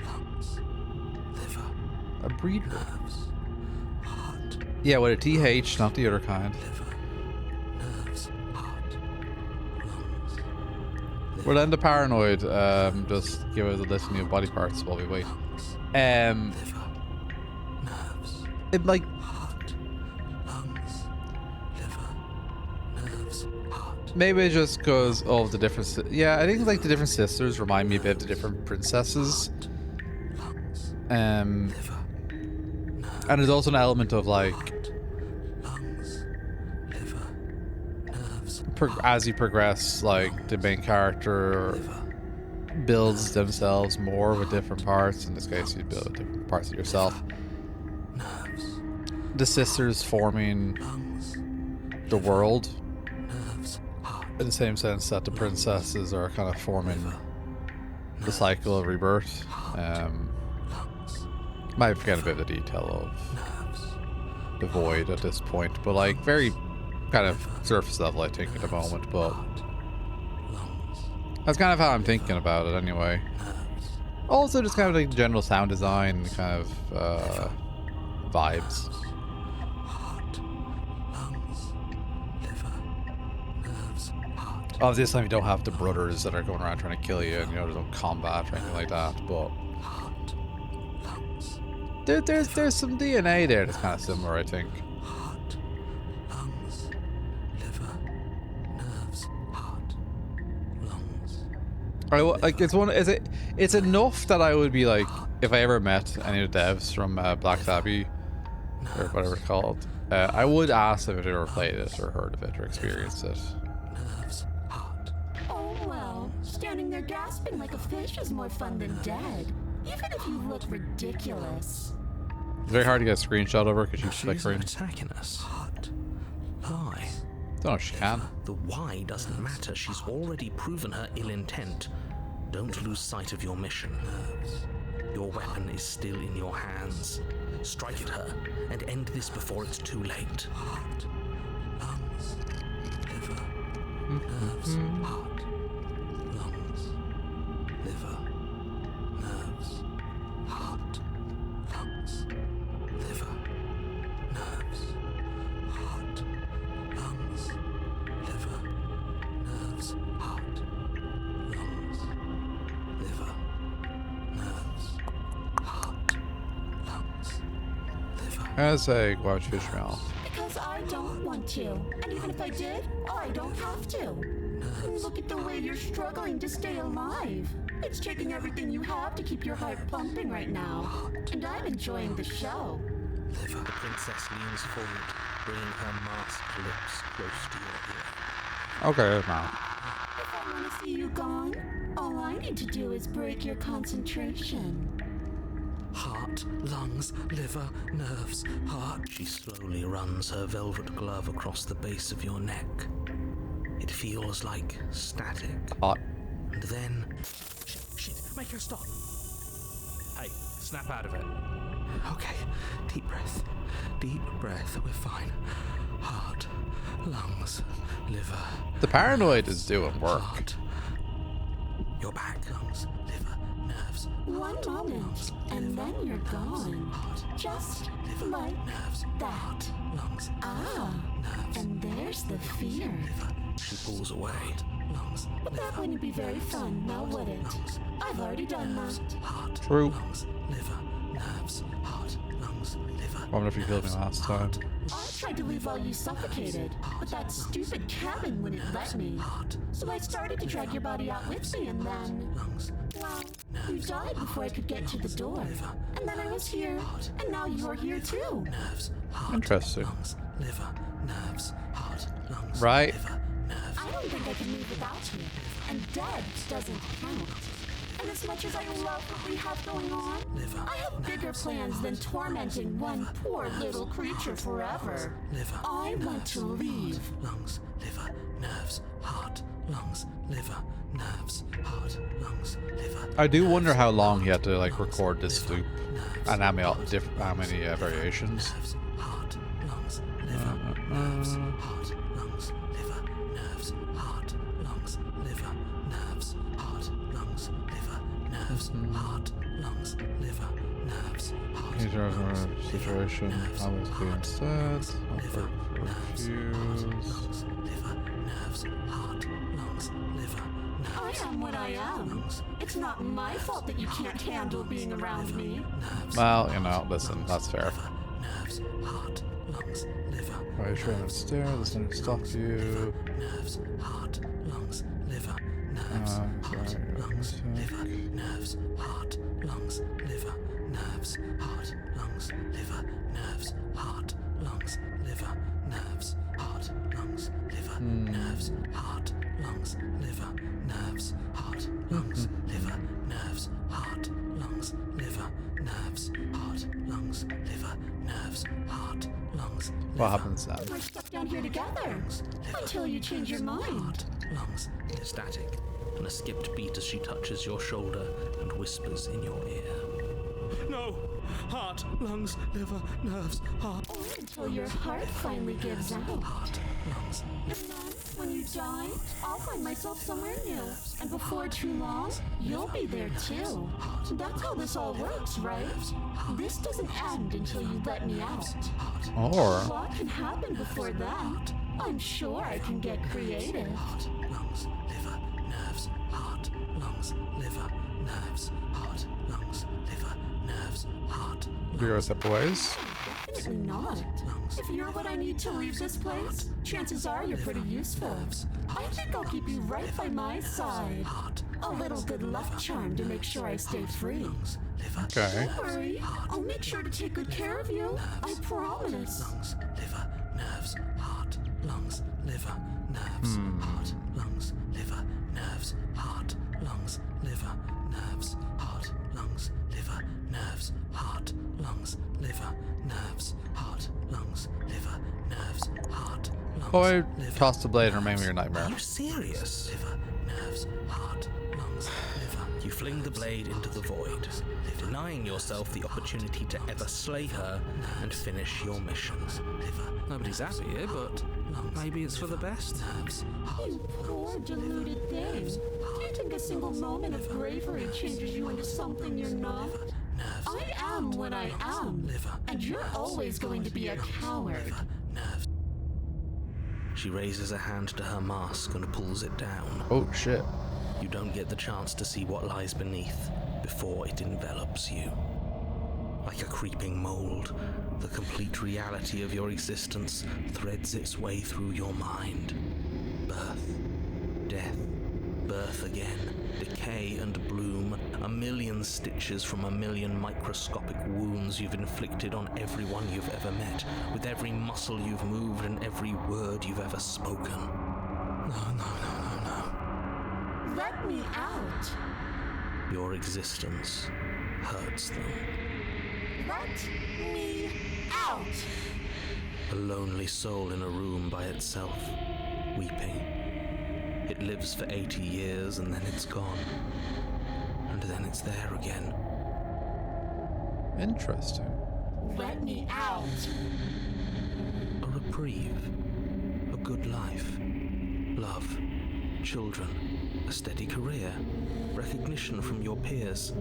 lungs, liver, A breeder. nerves, heart, Yeah, with a TH, not the other kind. liver, nerves, heart, lungs, liver, Well, then the paranoid, just give us a litany of body parts while we wait. liver, nerves, It like heart, lungs, liver, nerves, heart. maybe it's just because of the different. Yeah, I think like the different sisters remind me a bit of the different princesses. Lungs, And liver, there's also an element of like lungs, liver, nerves, as you progress, like the main character liver, builds themselves more with different parts. In this case, you build different parts of yourself. nerves, The sisters forming lungs, the world, nerves, heart, in the same sense that the princesses are kind of forming the cycle of rebirth. Might forget a bit of the detail of the void at this point, but like very kind of surface level, I think, at the moment. But that's kind of how I'm thinking about it, anyway. Also, just kind of like general sound design, kind of vibes. Obviously, this time you don't have the brothers that are going around trying to kill you, and you know there's no combat or anything like that. But there's some DNA there that's kind of similar, I think. Heart, lungs, liver, nerves, heart, lungs. It's enough that I would be like, if I ever met any of the devs from Black Sabbath or whatever it's called, I would ask them if they ever played it or heard of it or experienced it. Oh well, standing there gasping like a fish is more fun than dead, even if you look ridiculous. It's very hard to get a screenshot of her because she's flickering. She's attacking us. Why? Don't know if she can. The why doesn't matter. She's already proven her ill intent. Don't lose sight of your mission. Your weapon is still in your hands. Strike at her and end this before it's too late. Heart, lungs, liver, nerves, heart, lungs, liver, nerves, heart, lungs, liver, nerves, heart, lungs, liver, nerves, heart, lungs, liver, nerves, heart, lungs, liver. As a watch fish mouth. Because I don't want to. And even if I did, I don't have to. Look at the way you're struggling to stay alive. It's taking everything you have to keep your heart pumping right now. And I'm enjoying the show. Liver. The princess leans forward, bringing her masked lips close to your ear. Okay, now. If I want to see you gone, all I need to do is break your concentration. Heart, lungs, liver, nerves, heart. She slowly runs her velvet glove across the base of your neck. It feels like static. Hot. And then... Shit, make her stop. Hey, snap out of it. Okay, deep breath. Deep breath, we're fine. Heart, lungs, liver. The paranoid is doing work. Heart. Your back, lungs, liver, nerves. One moment, and then you're gone. Just like that. Lungs, And there's the fear. she pulls away. Lungs, But that wouldn't be very fun, now would it? I've already done that. heart, True. lungs, liver, nerves, heart, lungs, liver. I wonder if you killed me last time. I tried to leave while you suffocated, but that stupid cabin wouldn't let me. So I started to drag your body out with me, and then... Well, you died before I could get to the door. And then I was here, and now you're here too. Nerves, heart, Interesting. lungs, liver, nerves, heart, lungs, Right. liver, nerves. I don't think I can live without you, and dead doesn't count. And as much as I love what we have going on, I have bigger plans than tormenting one poor little creature forever. Liver, I want to leave. lungs, liver, nerves, heart, lungs, liver, nerves, heart, lungs, liver. I do wonder how long he had to like record this loop and how many variations. Nerves, heart, lungs, liver, nerves, heart, lungs, liver, nerves, heart, lungs, liver, nerves, heart, lungs, liver, nerves, heart, lungs, liver, nerves, heart, Here's our situation. How was being said? liver, nerves, Refuse. liver, nerves, heart, lungs, liver, I nerves, am what I am. It's not my fault that you can't handle being around me. Well, you know, listen, that's fair. nerves, heart, lungs, liver, Why are you trying to stare? This doesn't stop you. nerves, heart, lungs, liver, nerves, heart, lungs, liver, nerves, heart, lungs, liver, nerves, heart, lungs, liver, nerves, heart, lungs, liver, nerves, heart, lungs, liver, nerves, heart, lungs, liver, nerves, heart, lungs, liver, nerves, heart, lungs, liver, nerves, heart, lungs, liver, nerves, heart, lungs, What happens then? We're stuck down here together until you change your mind. lungs, static. and a skipped beat as she touches your shoulder and whispers in your ear. No! Heart, lungs, liver, nerves, heart. Or until your heart finally gives out. Heart, lungs. And then, when you die, I'll find myself somewhere new. And before too long, you'll be there too. That's how this all works, right? This doesn't end until you let me out. Or A lot can happen before that. I'm sure I can get creative. Heart, lungs, liver, nerves, heart, lungs, liver, nerves, heart, lungs, liver, nerves, heart. we go separate ways. Definitely not. If you're what I need to leave this place, chances are you're pretty useful. I think I'll keep you right by my side. A little good luck charm to make sure I stay free. Okay. Don't worry, I'll make sure to take good care of you. I promise. Lungs, liver, nerves, heart, lungs, liver, nerves, heart, lungs, liver, nerves, heart, lungs, liver, nerves, heart, lungs, liver, nerves, heart, lungs, liver, nerves, heart, lungs, liver, nerves, heart, lungs. Oh, I tossed the blade and remain with your nightmare. Are you serious? Liver, nerves, heart, lungs, liver. You fling the blade into the void, denying yourself the opportunity to ever slay her and finish your mission. Nobody's happy here, but maybe it's for the best. You poor deluded thing. Do you think a single moment of bravery changes you into something you're not? I am what I am, and you're always going to be a coward. She raises a hand to her mask and pulls it down. Oh shit. You don't get the chance to see what lies beneath before it envelops you. Like a creeping mold, the complete reality of your existence threads its way through your mind. Birth, death, birth again, decay and bloom, a million stitches from a million microscopic wounds you've inflicted on everyone you've ever met, with every muscle you've moved and every word you've ever spoken. No. Let me out. Your existence hurts them. Let me out. A lonely soul in a room by itself, weeping. It lives for 80 years and then it's gone. And then it's there again. Interesting. Let me out. A reprieve. A good life. Love. Children. A steady career. Recognition from your peers.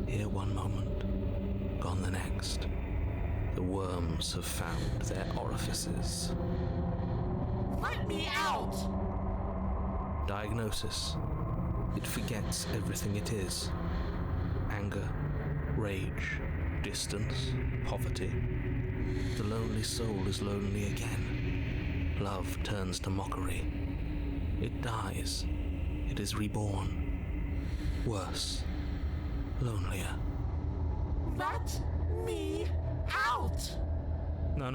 Here one moment, gone the next. The worms have found their orifices. Let me out. Diagnosis. It forgets everything it is. Anger, rage, distance, poverty. The lonely soul is lonely again. Love turns to mockery. It dies. It is reborn. Worse. Lonelier. Let me out. No.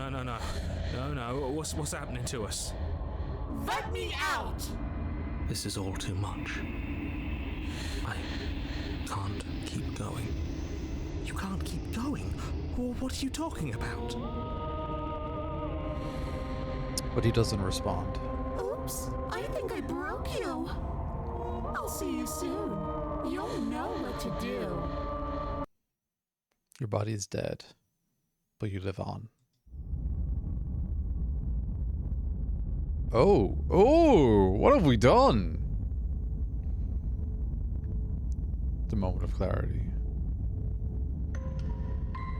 What's happening to us? Let me out. This is all too much. I can't keep going. You can't keep going? What are you talking about? But he doesn't respond. Oops, I think I broke you. I'll see you soon. You'll know what to do. Your body is dead, but you live on. Oh, what have we done? The moment of clarity.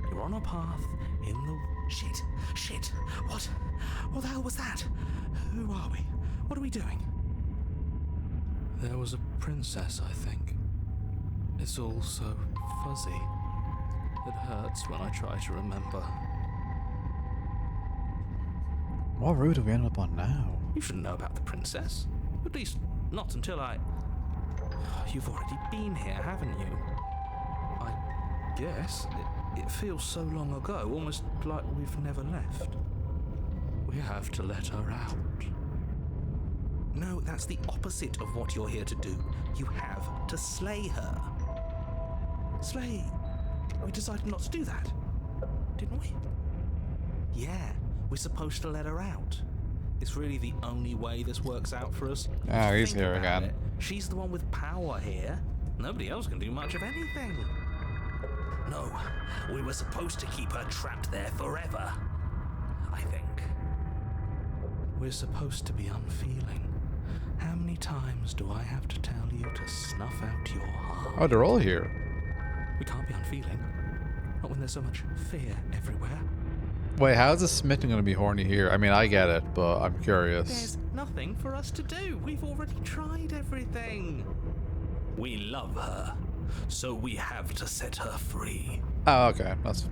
You're on a path in the... Shit. What the hell was that? Who are we? What are we doing? There was a princess, I think. It's all so fuzzy. It hurts when I try to remember. What route have we ended up on now? You shouldn't know about the princess. At least, not until I... You've already been here, haven't you? I guess. It feels so long ago, almost like we've never left. We have to let her out. No, that's the opposite of what you're here to do. You have to slay her. Slay? We decided not to do that, didn't we? Yeah, we're supposed to let her out. it's really the only way this works out for us. Ah, he's Think here about again. it. She's the one with power here. Nobody else can do much of anything. No, we were supposed to keep her trapped there forever. I think. We're supposed to be unfeeling. How many times do I have to tell you to snuff out your heart? Oh, they're all here. We can't be unfeeling. Not when there's so much fear everywhere. Wait, how's the smitten gonna be horny here? I mean, I get it, but I'm curious. There's nothing for us to do. We've already tried everything. We love her, so we have to set her free. Oh, okay. That's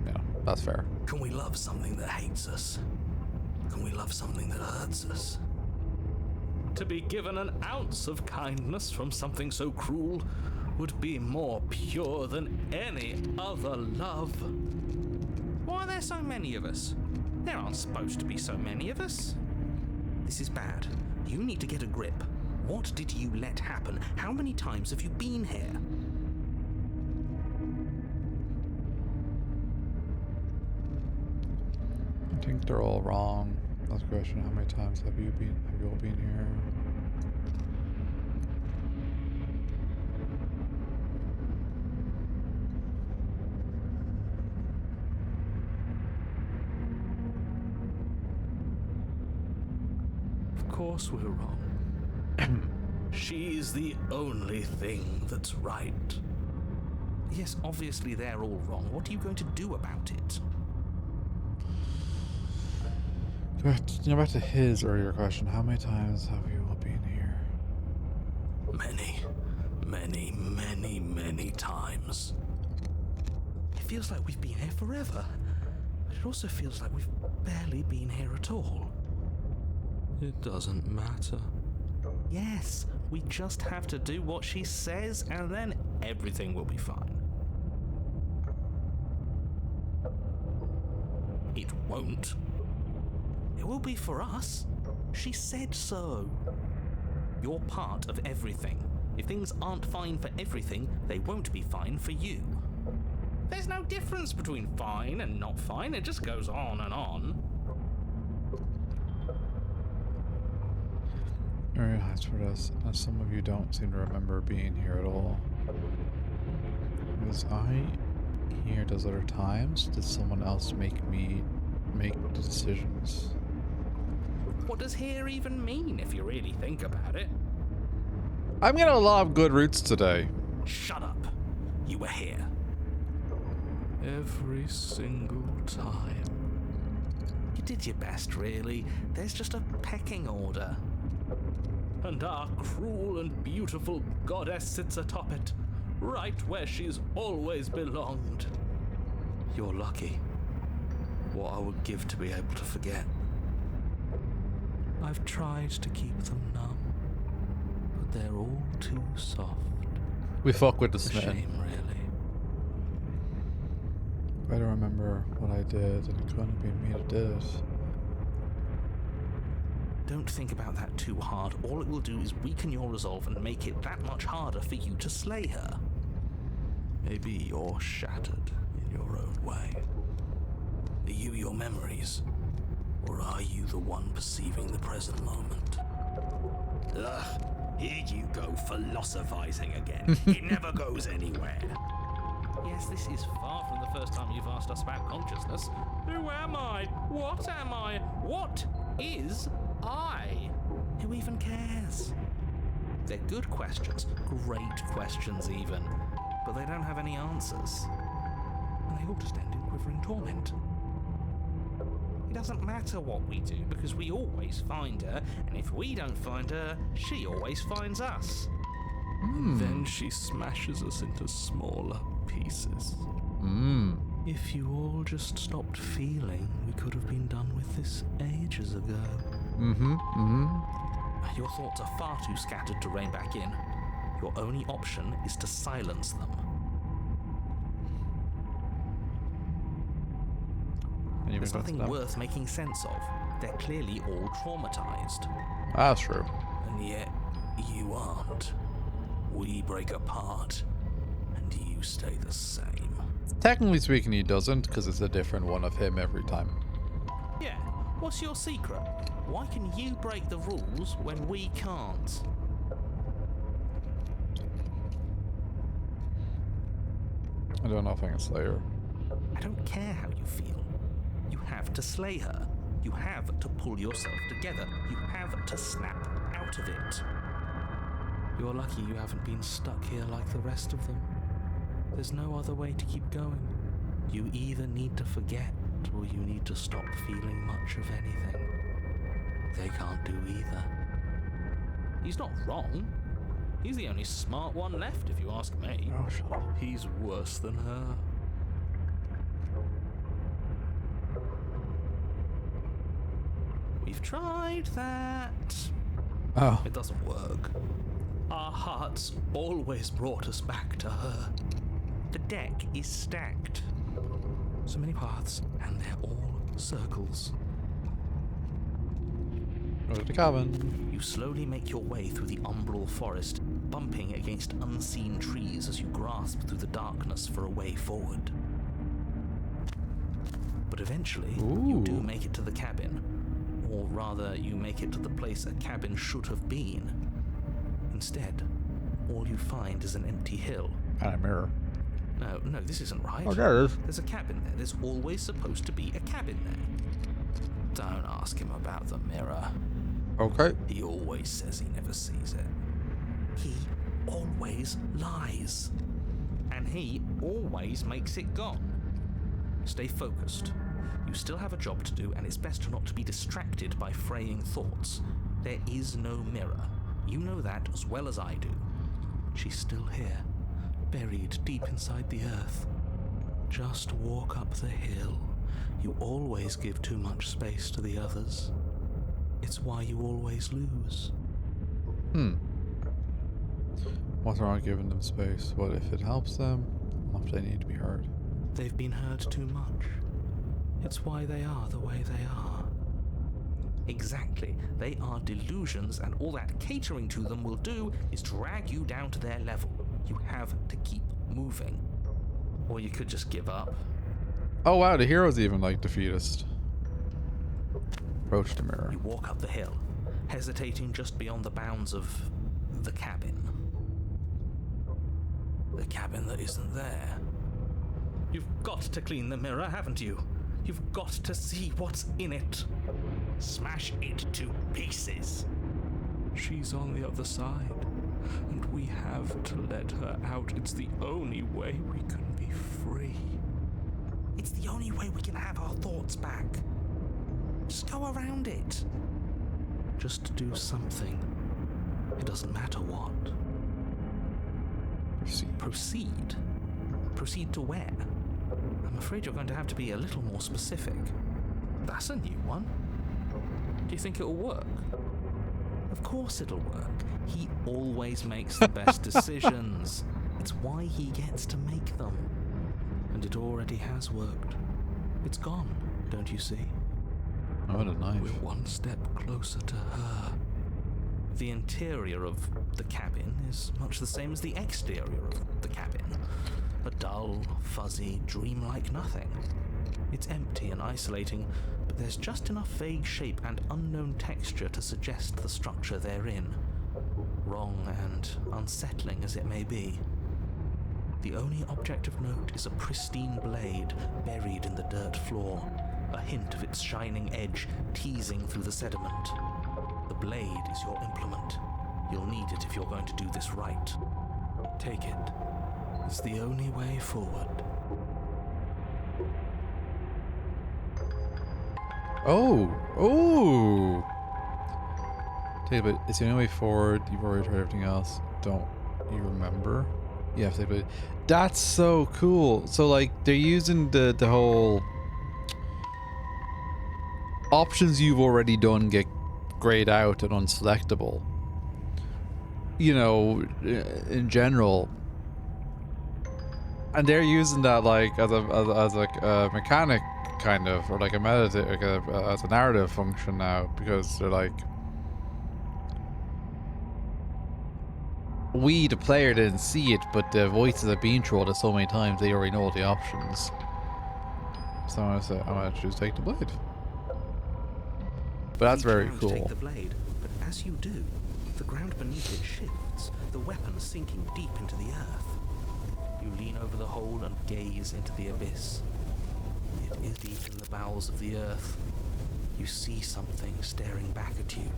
fair. Can we love something that hates us? Can we love something that hurts us? To be given an ounce of kindness from something so cruel would be more pure than any other love. Why are there so many of us? There aren't supposed to be so many of us. This is bad. You need to get a grip. What did you let happen? How many times have you been here? I think they're all wrong. That's a question. How many times have you all been here? Of course we're wrong. She's the only thing that's right. Yes, obviously they're all wrong. What are you going to do about it? Go back to his earlier question. How many times have you all been here? Many, many, many, many times. It feels like we've been here forever. But it also feels like we've barely been here at all. It doesn't matter. Yes, we just have to do what she says and then everything will be fine. It won't. It will be for us. She said so. You're part of everything. If things aren't fine for everything, they won't be fine for you. There's no difference between fine and not fine. It just goes on and on. Very nice for this. Some of you don't seem to remember being here at all. Was I here those other times? Did someone else make me make the decisions? What does here even mean if you really think about it? I'm getting a lot of good roots today. Shut up. You were here. Every single time. You did your best, really. There's just a pecking order. And our cruel and beautiful goddess sits atop it, right where she's always belonged. You're lucky. What I would give to be able to forget. I've tried to keep them numb, but they're all too soft. We fuck with the It's a smitten. shame, really. I don't remember what I did, and it couldn't have been me that did it. Don't think about that too hard. All it will do is weaken your resolve and make it that much harder for you to slay her. Maybe you're shattered in your own way. Are you your memories? Or are you the one perceiving the present moment? Ugh, here you go philosophizing again. It never goes anywhere. Yes, this is far from the first time you've asked us about consciousness. Who am I? What am I? What is I? Who even cares? They're good questions, great questions even, but they don't have any answers. And they all just end in quivering torment. It doesn't matter what we do, because we always find her, and if we don't find her, she always finds us. And then she smashes us into smaller pieces. If you all just stopped feeling, we could have been done with this ages ago. Your thoughts are far too scattered to rein back in. Your only option is to silence them. There's nothing worth making sense of. They're clearly all traumatized. That's true. And yet, you aren't. We break apart, and you stay the same. Technically speaking, he doesn't, because it's a different one of him every time. Yeah, What's your secret? Why can you break the rules when we can't? I don't know if I can slay her. I don't care how you feel. You have to slay her. You have to pull yourself together. You have to snap out of it. You're lucky you haven't been stuck here like the rest of them. There's no other way to keep going. You either need to forget or you need to stop feeling much of anything. They can't do either. He's not wrong. He's the only smart one left, if you ask me. Oh, shut up. He's worse than her. We've tried that. Oh. It doesn't work. Our hearts always brought us back to her. The deck is stacked. So many paths, and they're all circles. Go to the cabin. You slowly make your way through the umbral forest, bumping against unseen trees as you grasp through the darkness for a way forward. But eventually, you do make it to the cabin. Or rather, you make it to the place a cabin should have been. Instead, all you find is an empty hill. And a mirror. No, this isn't right. Oh, there it is. There's a cabin there. There's always supposed to be a cabin there. Don't ask him about the mirror. Okay. He always says he never sees it. He always lies. And he always makes it gone. Stay focused. You still have a job to do, and it's best not to be distracted by fraying thoughts. There is no mirror. You know that as well as I do. She's still here, buried deep inside the earth. Just walk up the hill. You always give too much space to the others. It's why you always lose. What's wrong with giving them space? What if it helps them? Or if they need to be heard? They've been heard too much. It's why they are the way they are. Exactly. They are delusions, and all that catering to them will do is drag you down to their level. You have to keep moving. Or you could just give up. Oh wow, the hero's even like defeatist. Approach the mirror. You walk up the hill, hesitating just beyond the bounds of the cabin. The cabin that isn't there. You've got to clean the mirror, haven't you? You've got to see what's in it. Smash it to pieces. She's on the other side, and we have to let her out. It's the only way we can be free. It's the only way we can have our thoughts back. Just go around it. Just do something. It doesn't matter what. Proceed? Proceed to where? I'm afraid you're going to have to be a little more specific. That's a new one. Do you think it'll work? Of course it'll work. He always makes the best decisions. It's why he gets to make them. And it already has worked. It's gone, don't you see? Oh, what a knife. We're one step closer to her. The interior of the cabin is much the same as the exterior of the cabin. A dull, fuzzy, dreamlike nothing. It's empty and isolating, but there's just enough vague shape and unknown texture to suggest the structure they're in. Wrong and unsettling as it may be. The only object of note is a pristine blade buried in the dirt floor, a hint of its shining edge teasing through the sediment. The blade is your implement. You'll need it if you're going to do this right. Take it. It's the only way forward. Oh! Tell you, but it's the only way forward. You've already tried everything else. Don't you remember? You have to, but that's so cool. So like they're using the whole options you've already done get grayed out and unselectable. You know, in general. And they're using that like as a mechanic kind of, or like a as a narrative function now, because they're like, we the player didn't see it, but the voices have been through it so many times they already know the options. So I'm gonna choose take the blade. But that's Reach very out to cool. take the blade, but as you do, the ground beneath it shifts, the weapon sinking deep into the earth. You lean over the hole and gaze into the abyss. It is deep in the bowels of the earth. You see something staring back at you.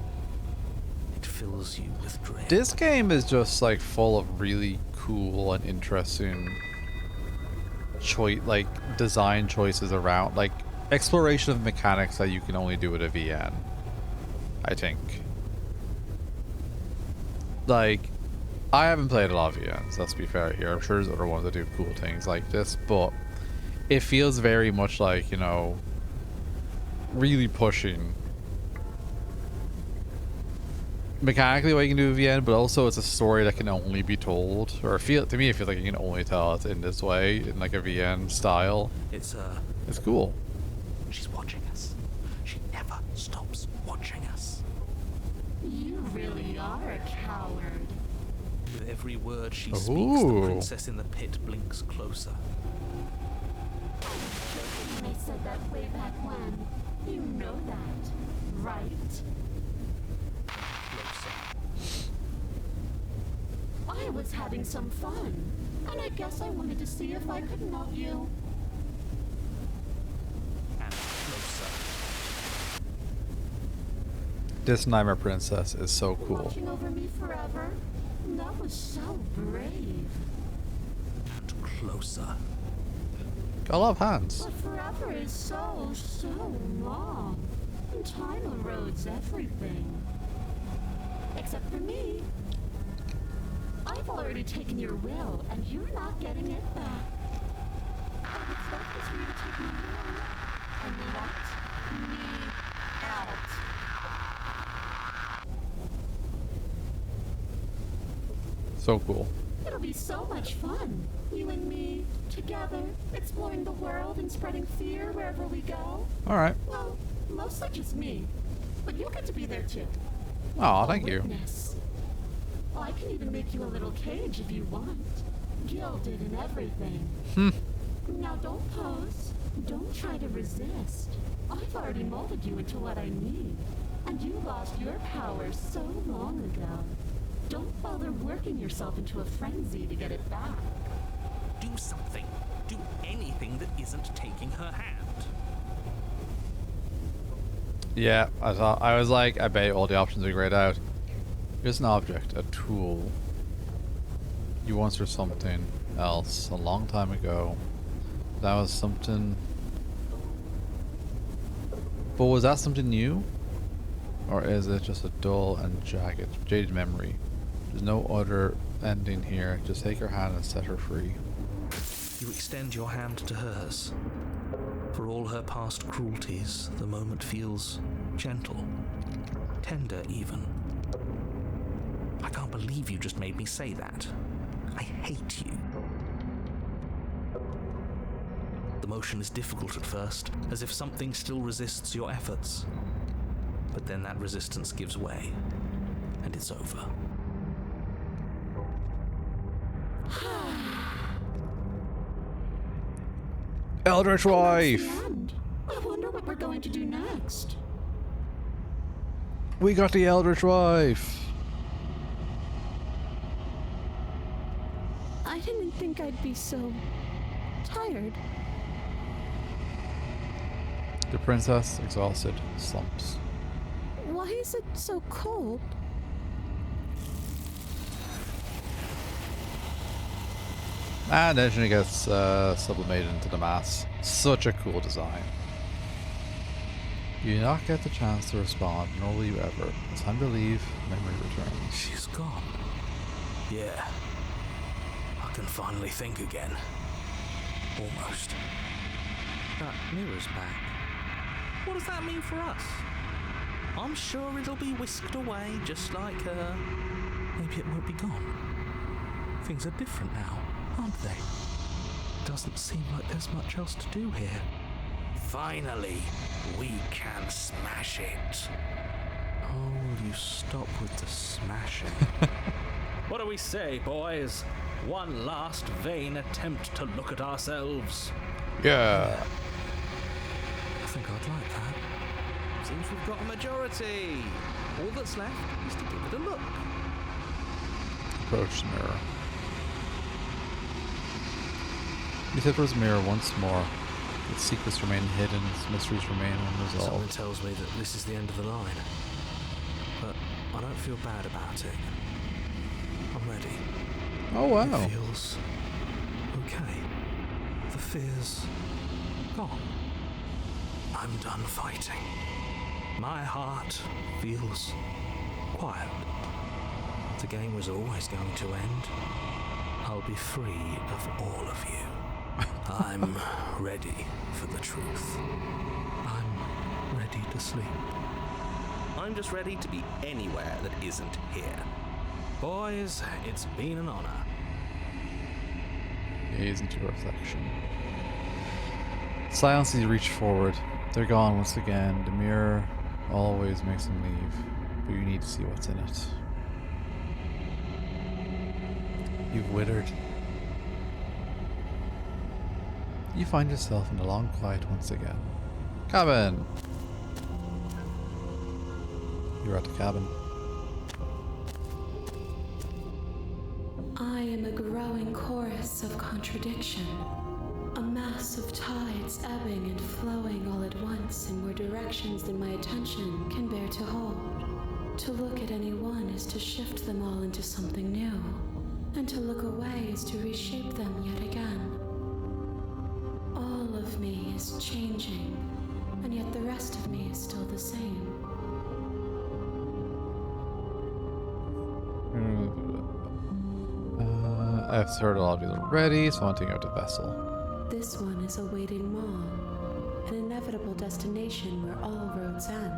It fills you with dread. This game is just like full of really cool and interesting design choices around, like exploration of mechanics that you can only do with a VN, I think. Like, I haven't played a lot of VNs, let's be fair here. I'm sure there's other ones that do cool things like this, but it feels very much like, you know, really pushing mechanically what you can do with VN, but also it's a story that can only be told, or to me it feels like you can only tell it in this way, in like a VN style. It's Cool. She's watching us. She never stops watching us. You really are a coward. With every word she Ooh. speaks, the princess in the pit blinks closer. They said that way back when. You know that, right? Closer. I was having some fun, and I guess I wanted to see if I could melt you. And closer. This Nightmare Princess is so cool. Watching over me forever? That was so brave. And closer. Got a lot of hands. But forever is so, so long. And time erodes everything. Except for me. I've already taken your will, and you're not getting it back. I would expect this for you to take me in and let me out. So cool. It'll be so much fun. You and me, together, exploring the world and spreading fear wherever we go. Alright. Well, mostly just me. But you get to be there too. Aw, A thank you. witness. I can even make you a little cage if you want. Gilded and everything. Now don't pose. Don't try to resist. I've already molded you into what I need. And you lost your power so long ago. Don't bother working yourself into a frenzy to get it back. Do something. Do anything that isn't taking her hand. Yeah, I was like, I bet all the options are grayed out. Here's an object, a tool. You once were something else a long time ago. That was something. But was that something new? Or is it just a dull and jaded memory? There's no other ending here. Just take her hand and set her free. You extend your hand to hers. For all her past cruelties, the moment feels gentle, tender even. I can't believe you just made me say that. I hate you. The motion is difficult at first, as if something still resists your efforts. But then that resistance gives way, and it's over. Eldritch That's Wife! the end. I wonder what we're going to do next. We got the Eldritch Wife! I didn't think I'd be so tired. The princess, exhausted, slumps. Why is it so cold? And then she gets sublimated into the mass. Such a cool design. You do not get the chance to respond, nor will you ever. It's time to leave, memory returns. She's gone. Yeah. I can finally think again. Almost. That mirror's back. What does that mean for us? I'm sure it'll be whisked away just like her. Maybe it won't be gone. Things are different now, aren't they? Doesn't seem like there's much else to do here. Finally, we can smash it. Oh, you stop with the smashing. What do we say, boys? One last vain attempt to look at ourselves. Yeah. I think I'd like that. Seems we've got a majority. All that's left is to give it a look. Approach the mirror. You hit those mirror once more. Its secrets remain hidden, its mysteries remain Someone unresolved. tells me that this is the end of the line. But I don't feel bad about it. I'm ready. Oh wow. It feels okay. The fear's gone. I'm done fighting. My heart feels quiet. The game was always going to end. I'll be free of all of you. I'm ready for the truth. I'm ready to sleep. I'm just ready to be anywhere that isn't here. Boys, it's been an honor. Gaze into your reflection. Silence as you reach forward. They're gone once again. The mirror always makes them leave, but you need to see what's in it. You've withered. You find yourself in the long quiet once again. Cabin! You're at the cabin. I am a growing chorus of contradiction. A mass of tides ebbing and flowing all at once in more directions than my attention can bear to hold. To look at any one is to shift them all into something new, and to look away is to reshape them yet again. All of me is changing, and yet the rest of me is still the same. I've heard a lot of these already, so I'm taking out the vessel. This one is awaiting Maw, an inevitable destination where all roads end.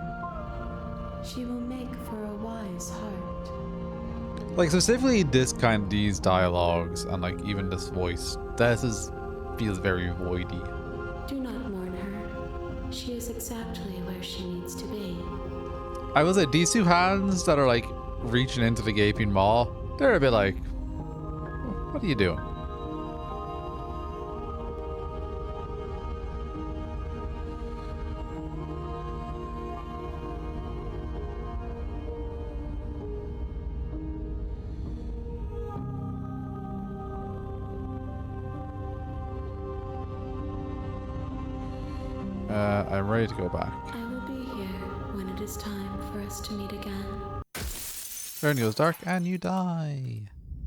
She will make for a wise heart. Like specifically these dialogues and like even this voice, feels very voidy. Do not mourn her. She is exactly where she needs to be. I will say these two hands that are like reaching into the gaping maw, they're a bit like, what are you doing? I'm ready to go back. I will be here when it is time for us to meet again. Everything goes dark and you die.